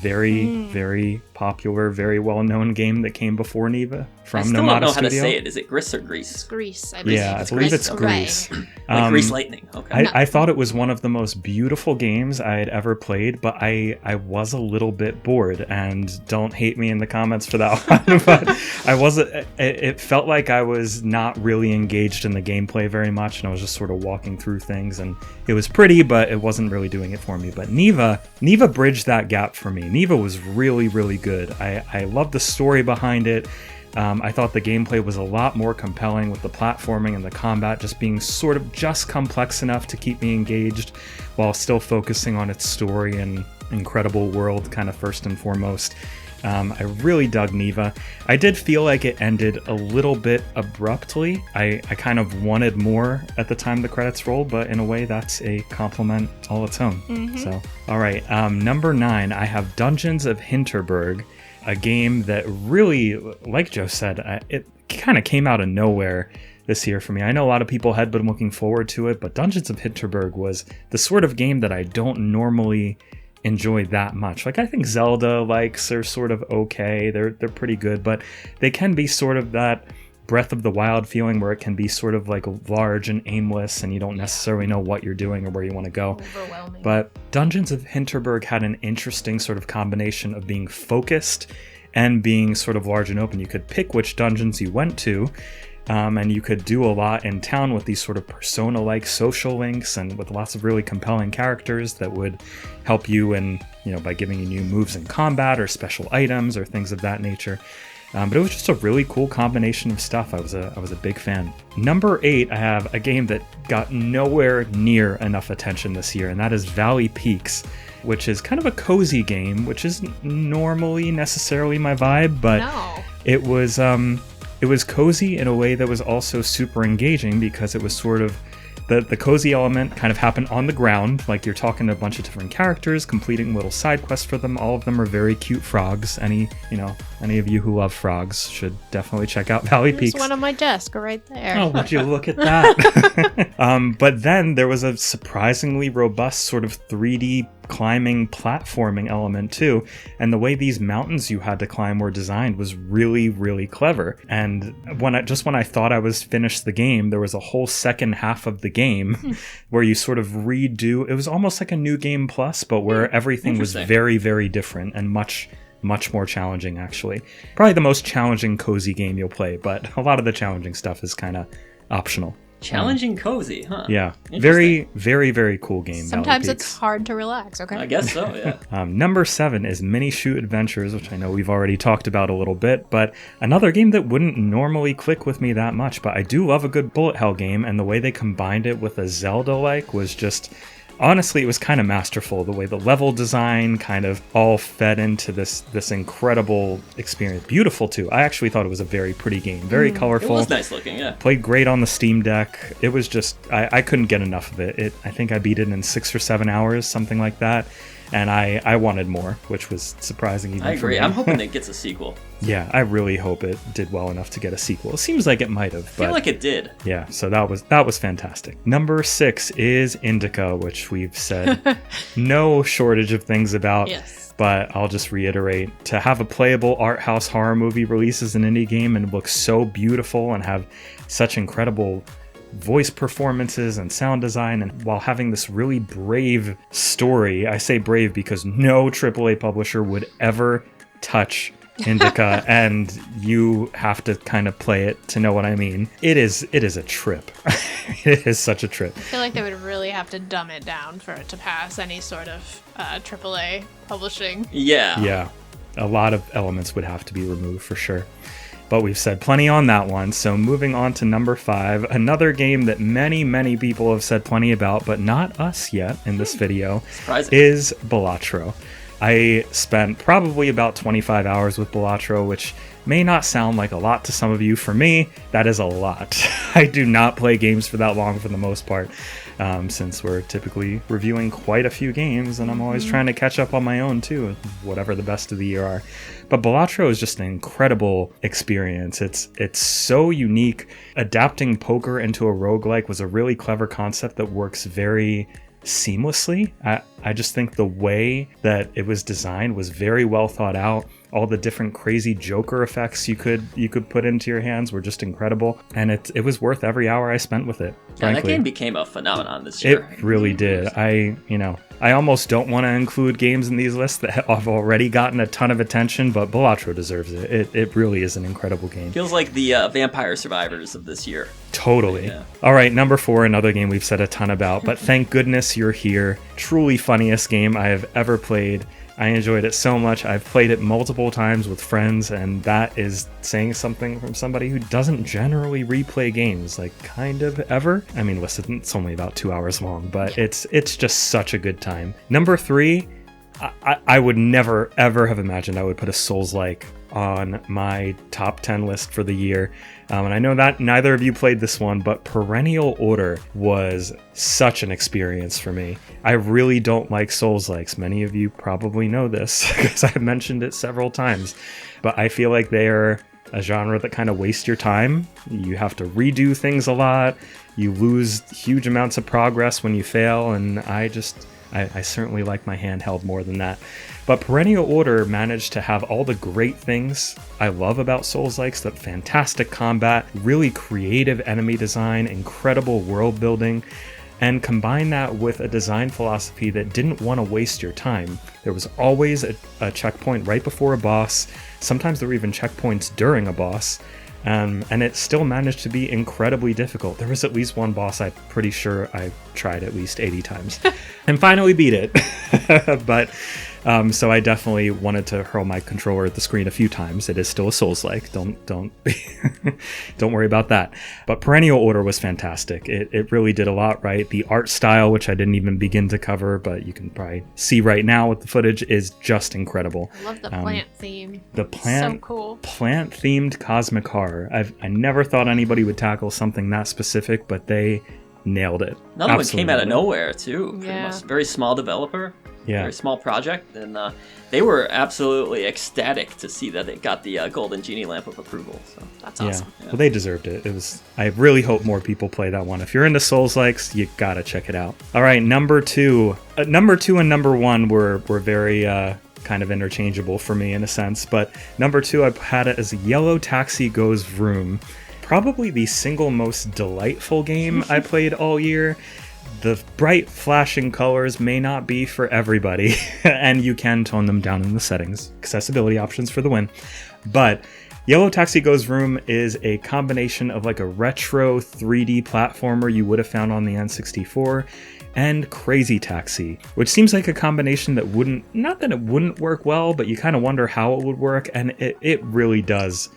very popular, very well-known game that came before Neva from I still Nomada don't know how to Studio. say it. Is it Gris or Grease? Grease, I believe. Yeah, I It's believe Grease? it's Okay. Grease. Like Grease Lightning. Okay. I thought it was one of the most beautiful games I had ever played, but I was a little bit bored, and don't hate me in the comments for that one, but I wasn't, it felt like I was not really engaged in the gameplay very much, and I was just sort of walking through things, and it was pretty, but it wasn't really doing it for me. But Neva bridged that gap for me. Neva was really, really good. I loved the story behind it. I thought the gameplay was a lot more compelling with the platforming and the combat just being sort of just complex enough to keep me engaged while still focusing on its story and incredible world kind of first and foremost. I really dug Neva. I did feel like it ended a little bit abruptly. I kind of wanted more at the time the credits rolled, but in a way that's a compliment all its own. So, all right, number 9, I have Dungeons of Hinterberg, a game that really, like Joe said, it kind of came out of nowhere this year for me. I know a lot of people had been looking forward to it, but Dungeons of Hinterberg was the sort of game that I don't normally enjoy that much. Like, I think Zelda likes are sort of okay. They're pretty good, but they can be sort of that Breath of the Wild feeling where it can be sort of like large and aimless and you don't necessarily know what you're doing or where you want to go. Overwhelming. But Dungeons of Hinterberg had an interesting sort of combination of being focused and being sort of large and open. You could pick which dungeons you went to, And you could do a lot in town with these sort of persona-like social links and with lots of really compelling characters that would help you in, by giving you new moves in combat or special items or things of that nature. But it was just a really cool combination of stuff. I was a big fan. Number 8, I have a game that got nowhere near enough attention this year, and that is Valley Peaks, which is kind of a cozy game, which isn't normally necessarily my vibe, but No. it was cozy in a way that was also super engaging because it was sort of the cozy element kind of happened on the ground, like you're talking to a bunch of different characters, completing little side quests for them. All of them are very cute frogs. Any of you who love frogs should definitely check out Valley There's Peaks. one on my desk right there. Oh, would you look at that? But then there was a surprisingly robust sort of 3D climbing platforming element too, and the way these mountains you had to climb were designed was really, really clever. And when I thought I was finished the game, there was a whole second half of the game where you sort of redo. It was almost like a new game plus, but where everything was very, very different and much more challenging, actually. Probably the most challenging cozy game you'll play, but a lot of the challenging stuff is kind of optional. Challenging cozy, huh? Yeah. Very, very, very cool game. Sometimes Valley Peaks. it's hard to relax, okay? I guess so, yeah. Number 7 is Mini Shoot Adventures, which I know we've already talked about a little bit, but another game that wouldn't normally click with me that much, but I do love a good bullet hell game, and the way they combined it with a Zelda-like was just... Honestly, it was kind of masterful, the way the level design kind of all fed into this incredible experience. Beautiful, too. I actually thought it was a very pretty game, very colorful. It was nice looking, yeah. Played great on the Steam Deck. It was just, I couldn't get enough of it. I think I beat it in 6 or 7 hours, something like that. And I wanted more, which was surprising even I for agree. me. I'm hoping it gets a sequel. Yeah, I really hope it did well enough to get a sequel. It seems like it might have. I feel like it did. Yeah, so that was fantastic. Number 6 is Indica, which we've said no shortage of things about. Yes. But I'll just reiterate, to have a playable art house horror movie release as an indie game and look so beautiful and have such incredible voice performances and sound design, and while having this really brave story. I say brave because no AAA publisher would ever touch Indica, and you have to kind of play it to know what I mean. It is a trip. It is such a trip. I feel like they would really have to dumb it down for it to pass any sort of AAA publishing. Yeah. Yeah, a lot of elements would have to be removed for sure. But we've said plenty on that one, so moving on to number 5, another game that many, many people have said plenty about, but not us yet in this video, Surprising. is Balatro. I spent probably about 25 hours with Balatro, which may not sound like a lot to some of you. For me, that is a lot. I do not play games for that long for the most part, since we're typically reviewing quite a few games, and I'm always trying to catch up on my own too, whatever the best of the year are. But Balatro is just an incredible experience. It's so unique. Adapting poker into a roguelike was a really clever concept that works very seamlessly. I just think the way that it was designed was very well thought out. All the different crazy Joker effects you could put into your hands were just incredible, and it was worth every hour I spent with it. Yeah, that game became a phenomenon this year. It really did. I almost don't want to include games in these lists that have already gotten a ton of attention, but Balatro deserves it. It really is an incredible game. Feels like the Vampire Survivors of this year. Totally. Yeah. All right, number 4, another game we've said a ton about, but thank goodness you're here. Truly funniest game I have ever played. I enjoyed it so much. I've played it multiple times with friends, and that is saying something from somebody who doesn't generally replay games, like kind of ever. I mean, listen, it's only about 2 hours long, but it's just such a good time. Number 3, I would never, ever have imagined I would put a Souls-like on my top 10 list for the year. And I know that neither of you played this one, but Perennial Order was such an experience for me. I really don't like Souls-likes. Many of you probably know this because I've mentioned it several times. But I feel like they're a genre that kind of wastes your time. You have to redo things a lot. You lose huge amounts of progress when you fail, and I certainly like my hand held more than that. But Perennial Order managed to have all the great things I love about Souls-likes, that fantastic combat, really creative enemy design, incredible world building, and combine that with a design philosophy that didn't want to waste your time. There was always a checkpoint right before a boss. Sometimes there were even checkpoints during a boss. And it still managed to be incredibly difficult. There was at least one boss I'm pretty sure I tried at least 80 times and finally beat it. But so I definitely wanted to hurl my controller at the screen a few times. It is still a Souls-like. Don't don't worry about that. But Perennial Order was fantastic. It really did a lot right. The art style, which I didn't even begin to cover, but you can probably see right now with the footage, is just incredible. I love the plant theme. The plant, so cool. Plant-themed Cosmic Horror. I never thought anybody would tackle something that specific, but they nailed it. Another one came out of nowhere too. Yeah. Very small developer. Yeah. Very small project, and they were absolutely ecstatic to see that it got the Golden Genie Lamp of Approval. So That's awesome. Yeah. Well, they deserved it. I really hope more people play that one. If you're into Souls-likes, you gotta check it out. All right, number two. Number 2 and number 1 were very kind of interchangeable for me in a sense, but number 2 I had it as Yellow Taxi Goes Vroom. Probably the single most delightful game I played all year. The bright flashing colors may not be for everybody, and you can tone them down in the settings. Accessibility options for the win. But Yellow Taxi Goes Vroom is a combination of like a retro 3D platformer you would have found on the N64 and Crazy Taxi, which seems like a combination that not that it wouldn't work well, but you kind of wonder how it would work, and it really does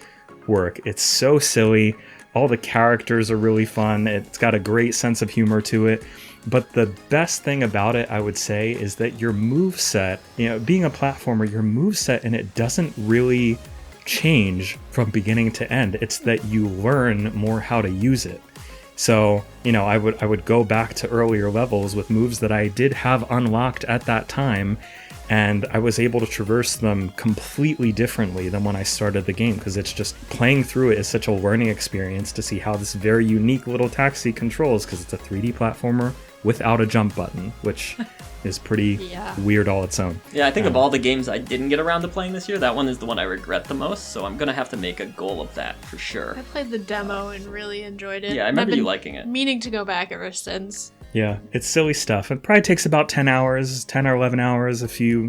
work. It's so silly. All the characters are really fun. It's got a great sense of humor to it. But the best thing about it, I would say, is that your moveset, being a platformer, your moveset in it doesn't really change from beginning to end. It's that you learn more how to use it. So, I would go back to earlier levels with moves that I did have unlocked at that time, and I was able to traverse them completely differently than when I started the game, because it's just playing through it is such a learning experience to see how this very unique little taxi controls, because it's a 3D platformer without a jump button, which is pretty weird all its own. Yeah, I think of all the games I didn't get around to playing this year, that one is the one I regret the most, so I'm going to have to make a goal of that for sure. I played the demo and really enjoyed it. Yeah, I remember you liking it. Meaning to go back ever since. Yeah, it's silly stuff. It probably takes about 10 hours, 10 or 11 hours if you,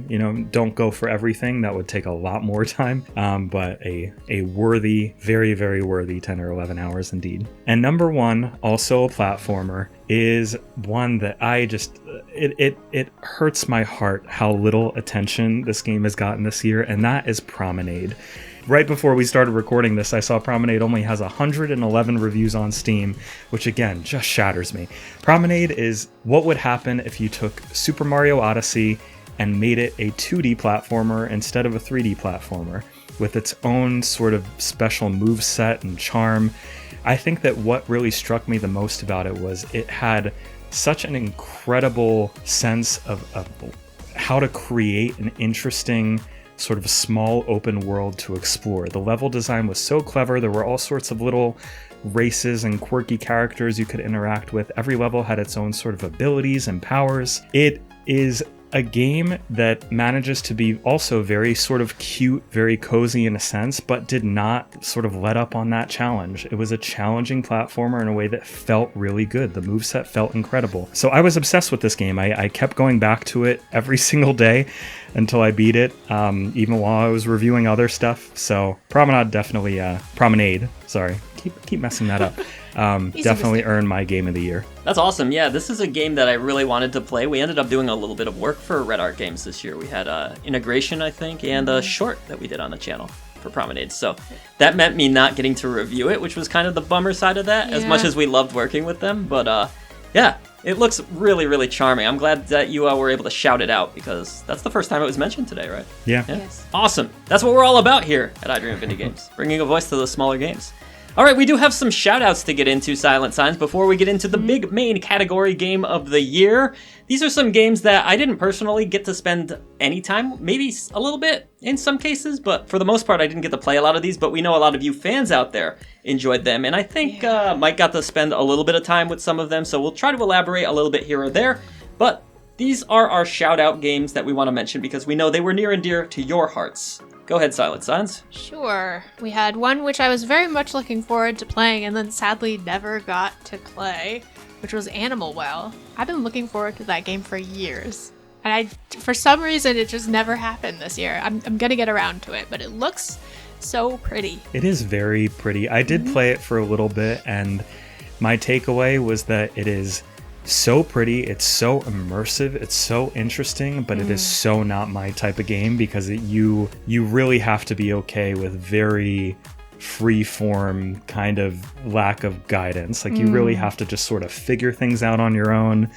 don't go for everything. That would take a lot more time, but a worthy, very, very worthy 10 or 11 hours indeed. And number 1, also a platformer, is one that I just, it hurts my heart how little attention this game has gotten this year, and that is Promenade. Right before we started recording this, I saw Promenade only has 111 reviews on Steam, which again, just shatters me. Promenade is what would happen if you took Super Mario Odyssey and made it a 2D platformer instead of a 3D platformer, with its own sort of special moveset and charm. I think that what really struck me the most about it was it had such an incredible sense of how to create an interesting sort of small open world to explore. The level design was so clever. There were all sorts of little races and quirky characters you could interact with. Every level had its own sort of abilities and powers. It is a game that manages to be also very sort of cute, very cozy in a sense, but did not sort of let up on that challenge. It was a challenging platformer in a way that felt really good. The moveset felt incredible. So I was obsessed with this game. I kept going back to it every single day until I beat it, even while I was reviewing other stuff. So Promenade, sorry. Keep messing that up. Definitely earned my game of the year. That's awesome. Yeah, this is a game that I really wanted to play. We ended up doing a little bit of work for Red Art Games this year. We had integration, I think, and a short that we did on the channel for Promenade. So that meant me not getting to review it, which was kind of the bummer side of that, as much as we loved working with them. But yeah, it looks really, really charming. I'm glad that you were able to shout it out, because that's the first time it was mentioned today, right? Yeah. Yes. Awesome. That's what we're all about here at I Dream of Indie Games, bringing a voice to the smaller games. All right, we do have some shout-outs to get into, Silent Signs, before we get into the big main category game of the year. These are some games that I didn't personally get to spend any time, maybe a little bit in some cases, but for the most part I didn't get to play a lot of these, but we know a lot of you fans out there enjoyed them, and I think Mike got to spend a little bit of time with some of them, so we'll try to elaborate a little bit here or there, but these are our shout-out games that we want to mention because we know they were near and dear to your hearts. Go ahead, Silent Signs. Sure. We had one which I was very much looking forward to playing and then sadly never got to play, which was Animal Well. I've been looking forward to that game for years. And for some reason, it just never happened this year. I'm gonna get around to it, but it looks so pretty. It is very pretty. I did play it for a little bit, and my takeaway was that it is so pretty, it's so immersive, it's so interesting, but it is so not my type of game, because you really have to be okay with very free-form kind of lack of guidance. Like, you really have to just sort of figure things out on your own.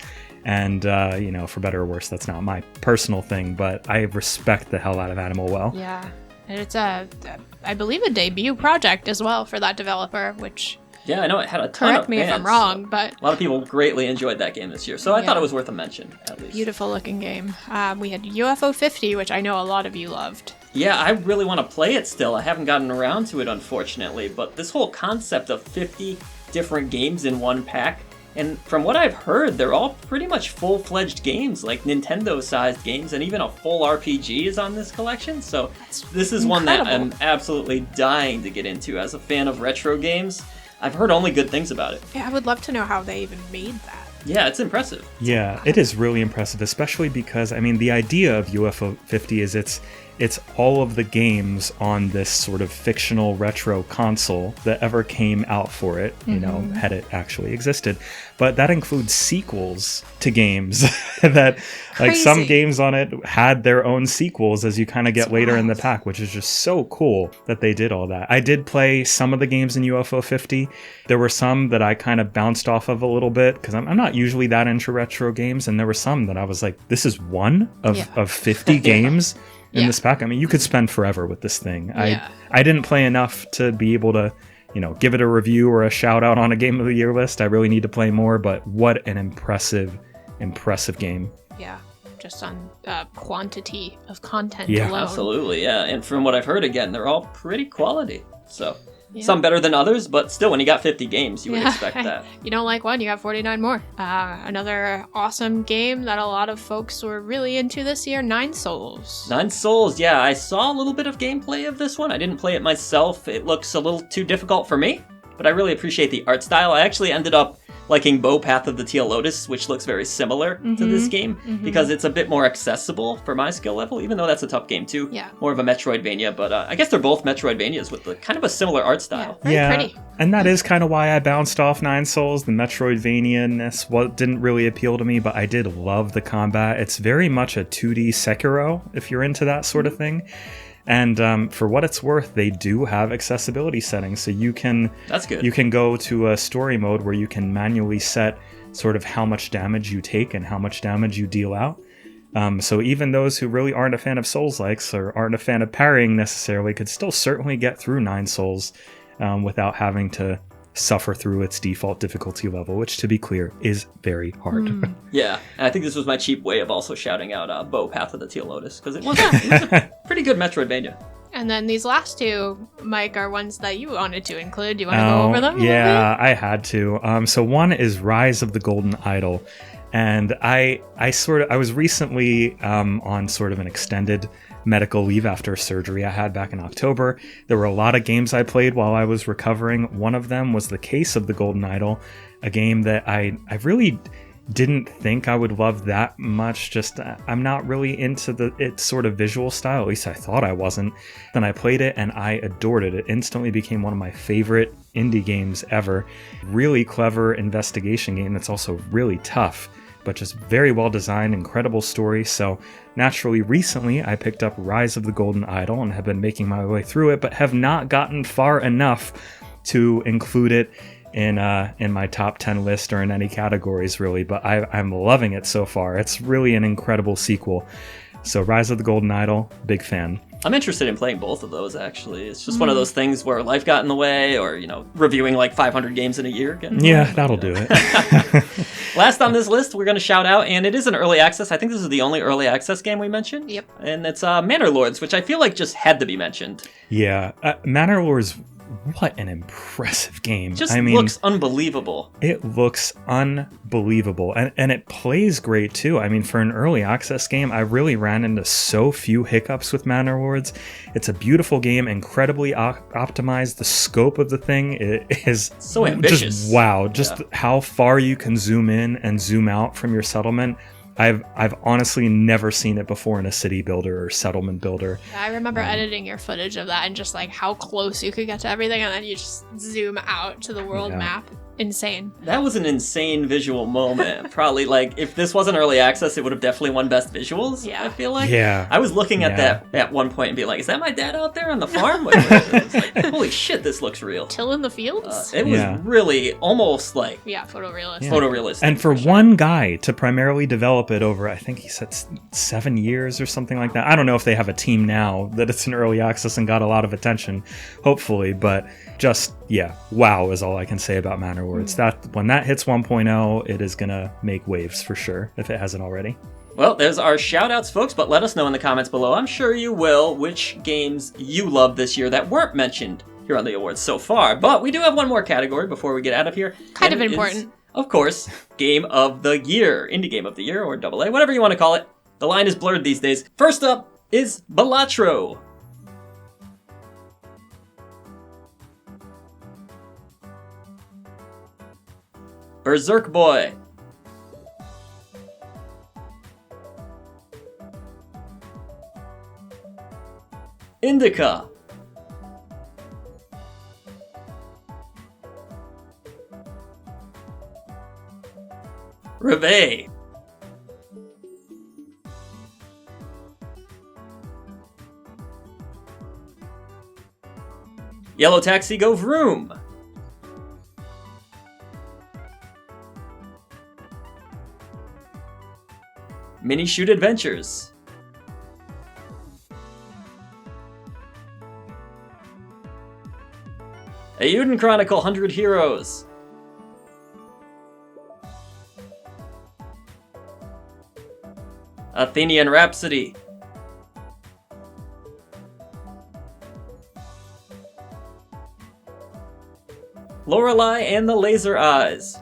And, for better or worse, that's not my personal thing, but I respect the hell out of Animal Well. Yeah. And it's I believe a debut project as well for that developer, which... Yeah, I know it had a ton of correct me if I'm fans, wrong, so but... a lot of people greatly enjoyed that game this year, so I thought it was worth a mention, at least. Beautiful looking game. We had UFO 50, which I know a lot of you loved. Yeah, I really want to play it still. I haven't gotten around to it, unfortunately, but this whole concept of 50 different games in one pack, and from what I've heard, they're all pretty much full-fledged games, like Nintendo-sized games, and even a full RPG is on this collection, so this is one that I'm absolutely dying to get into. As a fan of retro games, I've heard only good things about it. Yeah, I would love to know how they even made that. Yeah, it's impressive. Yeah, it is really impressive, especially because, I mean, the idea of UFO 50 is it's all of the games on this sort of fictional retro console that ever came out for it, had it actually existed. But that includes sequels to games that, like, some games on it had their own sequels as you kind of get later in the pack, which is just so cool that they did all that. I did play some of the games in UFO 50. There were some that I kind of bounced off of a little bit, because I'm not usually that into retro games, and there were some that I was like, this is one of 50 games in this pack. I mean, you could spend forever with this thing. I didn't play enough to be able to, give it a review or a shout out on a Game of the Year list. I really need to play more, but what an impressive game. Yeah, just on quantity of content alone. Absolutely, yeah. And from what I've heard, again, they're all pretty quality. So some better than others, but still, when you got 50 games, you would expect that. You don't like one, you have 49 more. Another awesome game that a lot of folks were really into this year, Nine Souls. Nine Souls, yeah. I saw a little bit of gameplay of this one. I didn't play it myself. It looks a little too difficult for me, but I really appreciate the art style. I actually ended up liking Bow Path of the Teal Lotus, which looks very similar to this game, because it's a bit more accessible for my skill level, even though that's a tough game too. Yeah. More of a Metroidvania, but I guess they're both Metroidvanias with kind of a similar art style. Yeah, very pretty. And that is kind of why I bounced off Nine Souls. The Metroidvania-ness didn't really appeal to me, but I did love the combat. It's very much a 2D Sekiro, if you're into that sort of thing. And for what it's worth, they do have accessibility settings, so you can go to a story mode where you can manually set sort of how much damage you take and how much damage you deal out. So even those who really aren't a fan of Souls-likes or aren't a fan of parrying necessarily could still certainly get through Nine Souls without having to suffer through its default difficulty level, which, to be clear, is very hard. Yeah, and I think this was my cheap way of also shouting out Bow Path of the Teal Lotus, because it was a pretty good Metroidvania. And then these last two, Mike, are ones that you wanted to include. Do you want to go over them? Yeah, I had to. So one is Rise of the Golden Idol. And I was recently on sort of an extended medical leave after surgery I had back in October. There were a lot of games I played while I was recovering. One of them was The Case of the Golden Idol, a game that I really didn't think I would love that much. Just I'm not really into its sort of visual style. At least I thought I wasn't. Then I played it and I adored it. It instantly became one of my favorite indie games ever. Really clever investigation game that's also really tough, but just very well designed, incredible story. So naturally, recently I picked up Rise of the Golden Idol and have been making my way through it, but have not gotten far enough to include it in my top 10 list or in any categories really, but I'm loving it so far. It's really an incredible sequel. So Rise of the Golden Idol, big fan. I'm interested in playing both of those, actually. It's just one of those things where life got in the way, or, reviewing like 500 games in a year. That'll do it. Last on this list, we're going to shout out, and it is an early access. I think this is the only early access game we mentioned. Yep. And it's Manor Lords, which I feel like just had to be mentioned. Yeah, Manor Lords, what an impressive game. Looks unbelievable. It looks unbelievable. And it plays great too. I mean, for an early access game, I really ran into so few hiccups with Manor Lords. It's a beautiful game, incredibly optimized. The scope of the thing is so ambitious. Just wow. Just how far you can zoom in and zoom out from your settlement. I've honestly never seen it before in a city builder or settlement builder. I remember editing your footage of that and just like how close you could get to everything, and then you just zoom out to the world map. Insane. That was an insane visual moment. Probably, like, if this wasn't early access, it would have definitely won best visuals. Yeah. I feel like. Yeah. I was looking at that at one point and being like, "Is that my dad out there on the farm?" It was like, holy shit, this looks real. Tilling the fields. It was really almost like photorealistic. photorealistic. And for one guy to primarily develop it over, I think he said 7 years or something like that. I don't know if they have a team now that it's in early access and got a lot of attention, hopefully, but just, wow is all I can say about Manor Words. That when that hits 1.0, it is going to make waves for sure, if it hasn't already. Well, there's our shout-outs, folks, but let us know in the comments below. I'm sure you will which games you loved this year that weren't mentioned here on the awards so far. But we do have one more category before we get out of here. Kind of important. Is, of course, Game of the Year. Indie Game of the Year, or AA, whatever you want to call it. The line is blurred these days. First up is Balatro. Berserk Boy. Indica. Reveille. Yellow Taxi Go Vroom. Mini Shoot Adventures. Eiyuden Chronicle 100 Heroes. Athenian Rhapsody. Lorelei and the Laser Eyes.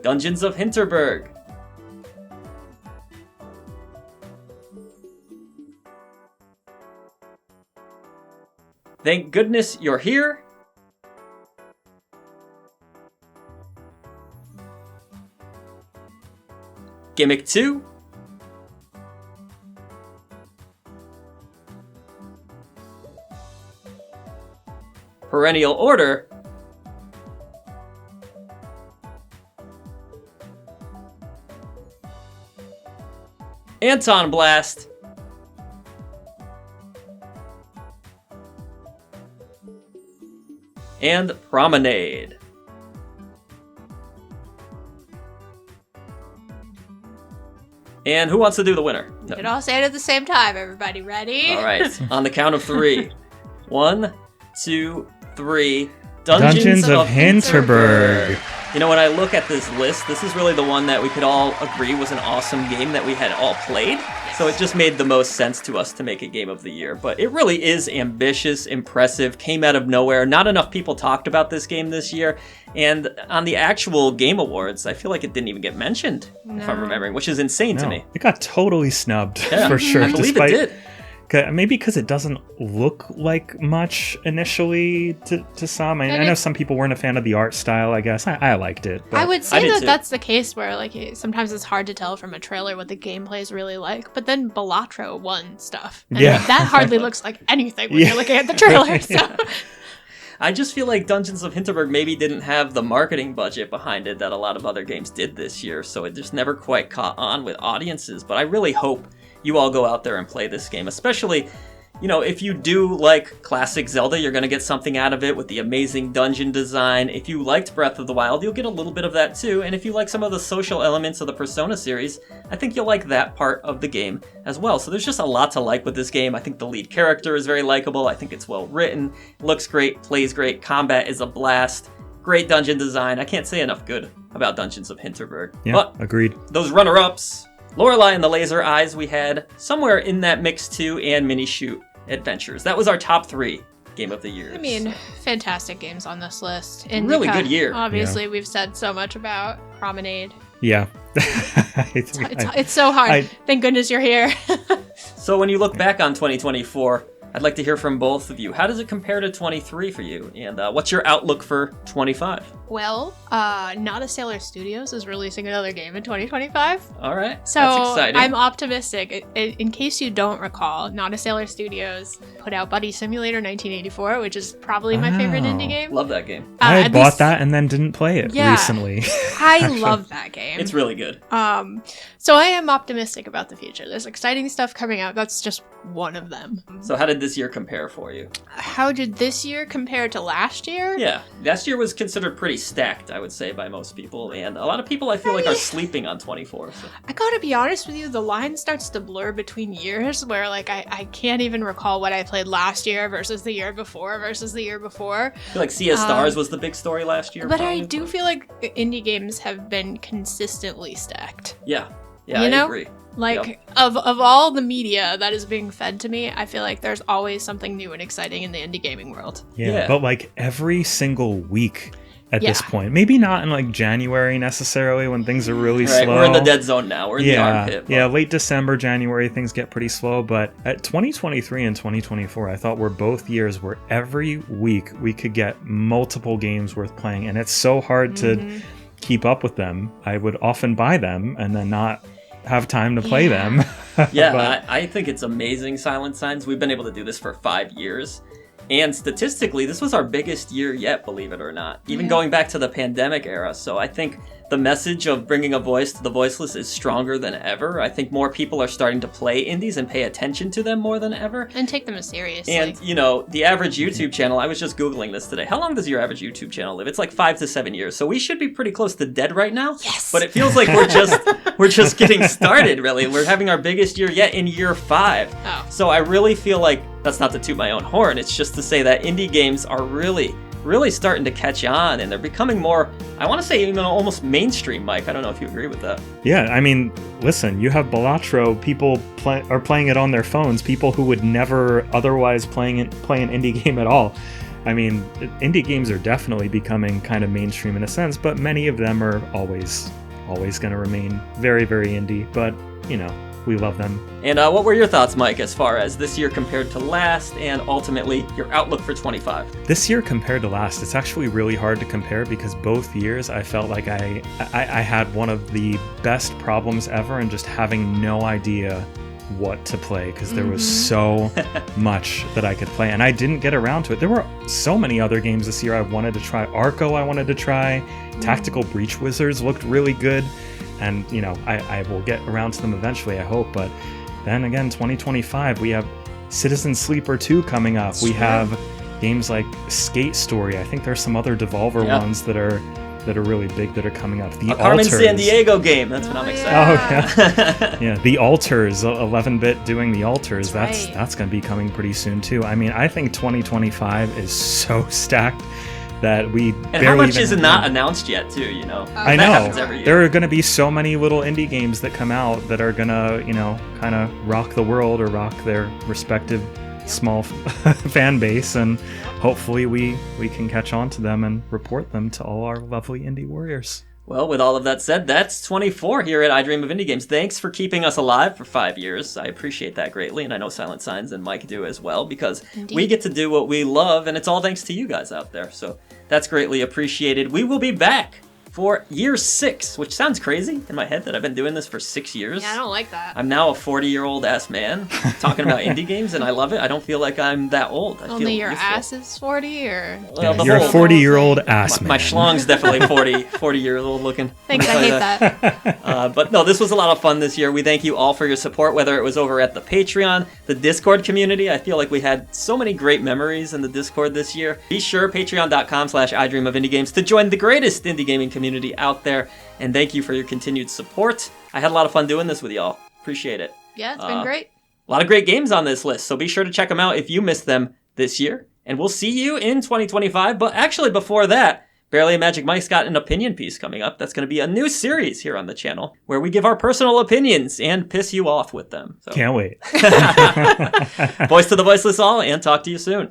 Dungeons of Hinterberg. Thank Goodness You're Here. Gimmick 2. Perennial Order. Anton Blast. And Promenade. And who wants to do the winner? No. You can all say it at the same time. Everybody ready? All right. On the count of 3. 1, 2, 3. Dungeons of Hinterberg. You know, when I look at this list, this is really the one that we could all agree was an awesome game that we had all played. So it just made the most sense to us to make a Game of the Year. But it really is ambitious, impressive, came out of nowhere. Not enough people talked about this game this year. And on the actual Game Awards, I feel like it didn't even get mentioned, if I'm remembering, which is insane to me. It got totally snubbed, for sure. I believe it did. Maybe because it doesn't look like much initially to some. I know some people weren't a fan of the art style, I guess. I liked it. But I would say that that's the case where like sometimes it's hard to tell from a trailer what the gameplay is really like. But then Balatro won stuff. And that hardly looks like anything when you're looking at the trailer. So. I just feel like Dungeons of Hinterberg maybe didn't have the marketing budget behind it that a lot of other games did this year. So it just never quite caught on with audiences. But I really hope you all go out there and play this game, especially, you know, if you do like classic Zelda, you're going to get something out of it with the amazing dungeon design. If you liked Breath of the Wild, you'll get a little bit of that too. And if you like some of the social elements of the Persona series, I think you'll like that part of the game as well. So there's just a lot to like with this game. I think the lead character is very likable. I think it's well written, looks great, plays great, combat is a blast. Great dungeon design. I can't say enough good about Dungeons of Hinterberg. Yeah, but agreed. Those runner-ups, Lorelei and the Laser Eyes, we had somewhere in that mix too, and Mini Shoot Adventures. That was our top 3 Game of the Year. I mean, fantastic games on this list. Indica, really good year. Obviously, we've said so much about Promenade. Yeah. It's so hard. Thank goodness you're here. So when you look back on 2024, I'd like to hear from both of you. How does it compare to 23 for you? And what's your outlook for 25? Well, Not a Sailor Studios is releasing another game in 2025. All right. So that's exciting. I'm optimistic. In case you don't recall, Not a Sailor Studios put out Buddy Simulator 1984, which is probably my favorite indie game. Love that game. I bought that and then didn't play it recently. I love that game. It's really good. So I am optimistic about the future. There's exciting stuff coming out. That's just one of them. So how did this year compare for you? How did this year compare to last year? Yeah, last year was considered pretty stacked, I would say, by most people, and a lot of people I feel like are sleeping on 24. So. I gotta be honest with you, the line starts to blur between years where like I can't even recall what I played last year versus the year before versus the year before. I feel like Sea of Stars was the big story last year. But I do feel like indie games have been consistently stacked. Yeah, I agree. Like, of all the media that is being fed to me, I feel like there's always something new and exciting in the indie gaming world. Yeah, but like every single week at this point. Maybe not in like January necessarily when things are really slow. We're in the dead zone now. We're in the armpit. Yeah, late December, January, things get pretty slow. But at 2023 and 2024, I thought were both years where every week we could get multiple games worth playing. And it's so hard to keep up with them. I would often buy them and then not have time to play them. I think it's amazing, Silent Signs. We've been able to do this for 5 years. And statistically, this was our biggest year yet, believe it or not. Even going back to the pandemic era. So I think the message of bringing a voice to the voiceless is stronger than ever. I think more people are starting to play indies and pay attention to them more than ever. And take them as seriously. And, you know, the average YouTube channel, I was just Googling this today. How long does your average YouTube channel live? It's like 5 to 7 years. So we should be pretty close to dead right now. Yes! But it feels like we're just getting started, really. We're having our biggest year yet in year 5. Oh. So I really feel like, that's not to toot my own horn, it's just to say that indie games are really starting to catch on, and they're becoming more, I want to say, even almost mainstream, Mike. I don't know if you agree with that. Yeah, I mean, listen, you have Balatro, people are playing it on their phones, people who would never otherwise play an indie game at all. I mean, indie games are definitely becoming kind of mainstream in a sense, but many of them are always going to remain very, very indie, but, you know, we love them. And what were your thoughts, Mike, as far as this year compared to last, and ultimately your outlook for 25? This year compared to last, it's actually really hard to compare because both years I felt like I had one of the best problems ever in just having no idea what to play because there was so much that I could play, and I didn't get around to it. There were so many other games this year I wanted to try. Arco I wanted to try. Tactical Breach Wizards looked really good. And, you know, I will get around to them eventually, I hope. But then again, 2025, we have Citizen Sleeper 2 coming up. We have games like Skate Story. I think there's some other Devolver ones that are really big that are coming up. The Carmen Alters. San Diego game. That's what I'm excited. Yeah. The Alters, 11-bit doing the Alters. That's That's going to be coming pretty soon too. I mean, I think 2025 is so stacked. That we and how much is not announced yet too, you know? I know. Happens every year. There are going to be so many little indie games that come out that are going to, you know, kind of rock the world or rock their respective small fan base, and hopefully we can catch on to them and report them to all our lovely indie warriors. Well, with all of that said, that's 24 here at I Dream of Indie Games. Thanks for keeping us alive for 5 years. I appreciate that greatly, and I know Silent Signs and Mike do as well, because we get to do what we love, and it's all thanks to you guys out there. So that's greatly appreciated. We will be back for year 6, which sounds crazy in my head that I've been doing this for 6 years. Yeah, I don't like that. I'm now a 40-year-old ass man talking about indie games, and I love it. I don't feel like I'm that old. Only your ass is 40, or? Well, you're a 40-year-old ass man. My schlong's definitely 40 years old looking. Thanks, I hate that. But no, this was a lot of fun this year. We thank you all for your support, whether it was over at the Patreon, the Discord community. I feel like we had so many great memories in the Discord this year. Be sure, patreon.com/idreamofindiegames, to join the greatest indie gaming community out there. And thank you for your continued support. I had a lot of fun doing this with y'all. Appreciate it. Yeah, it's been great. A lot of great games on this list, so be sure to check them out if you missed them this year. And we'll see you in 2025. But actually, before that, Barely a Magic Mike's got an opinion piece coming up. That's going to be a new series here on the channel where we give our personal opinions and piss you off with them. So. Can't wait. Voice to the voiceless all, and talk to you soon.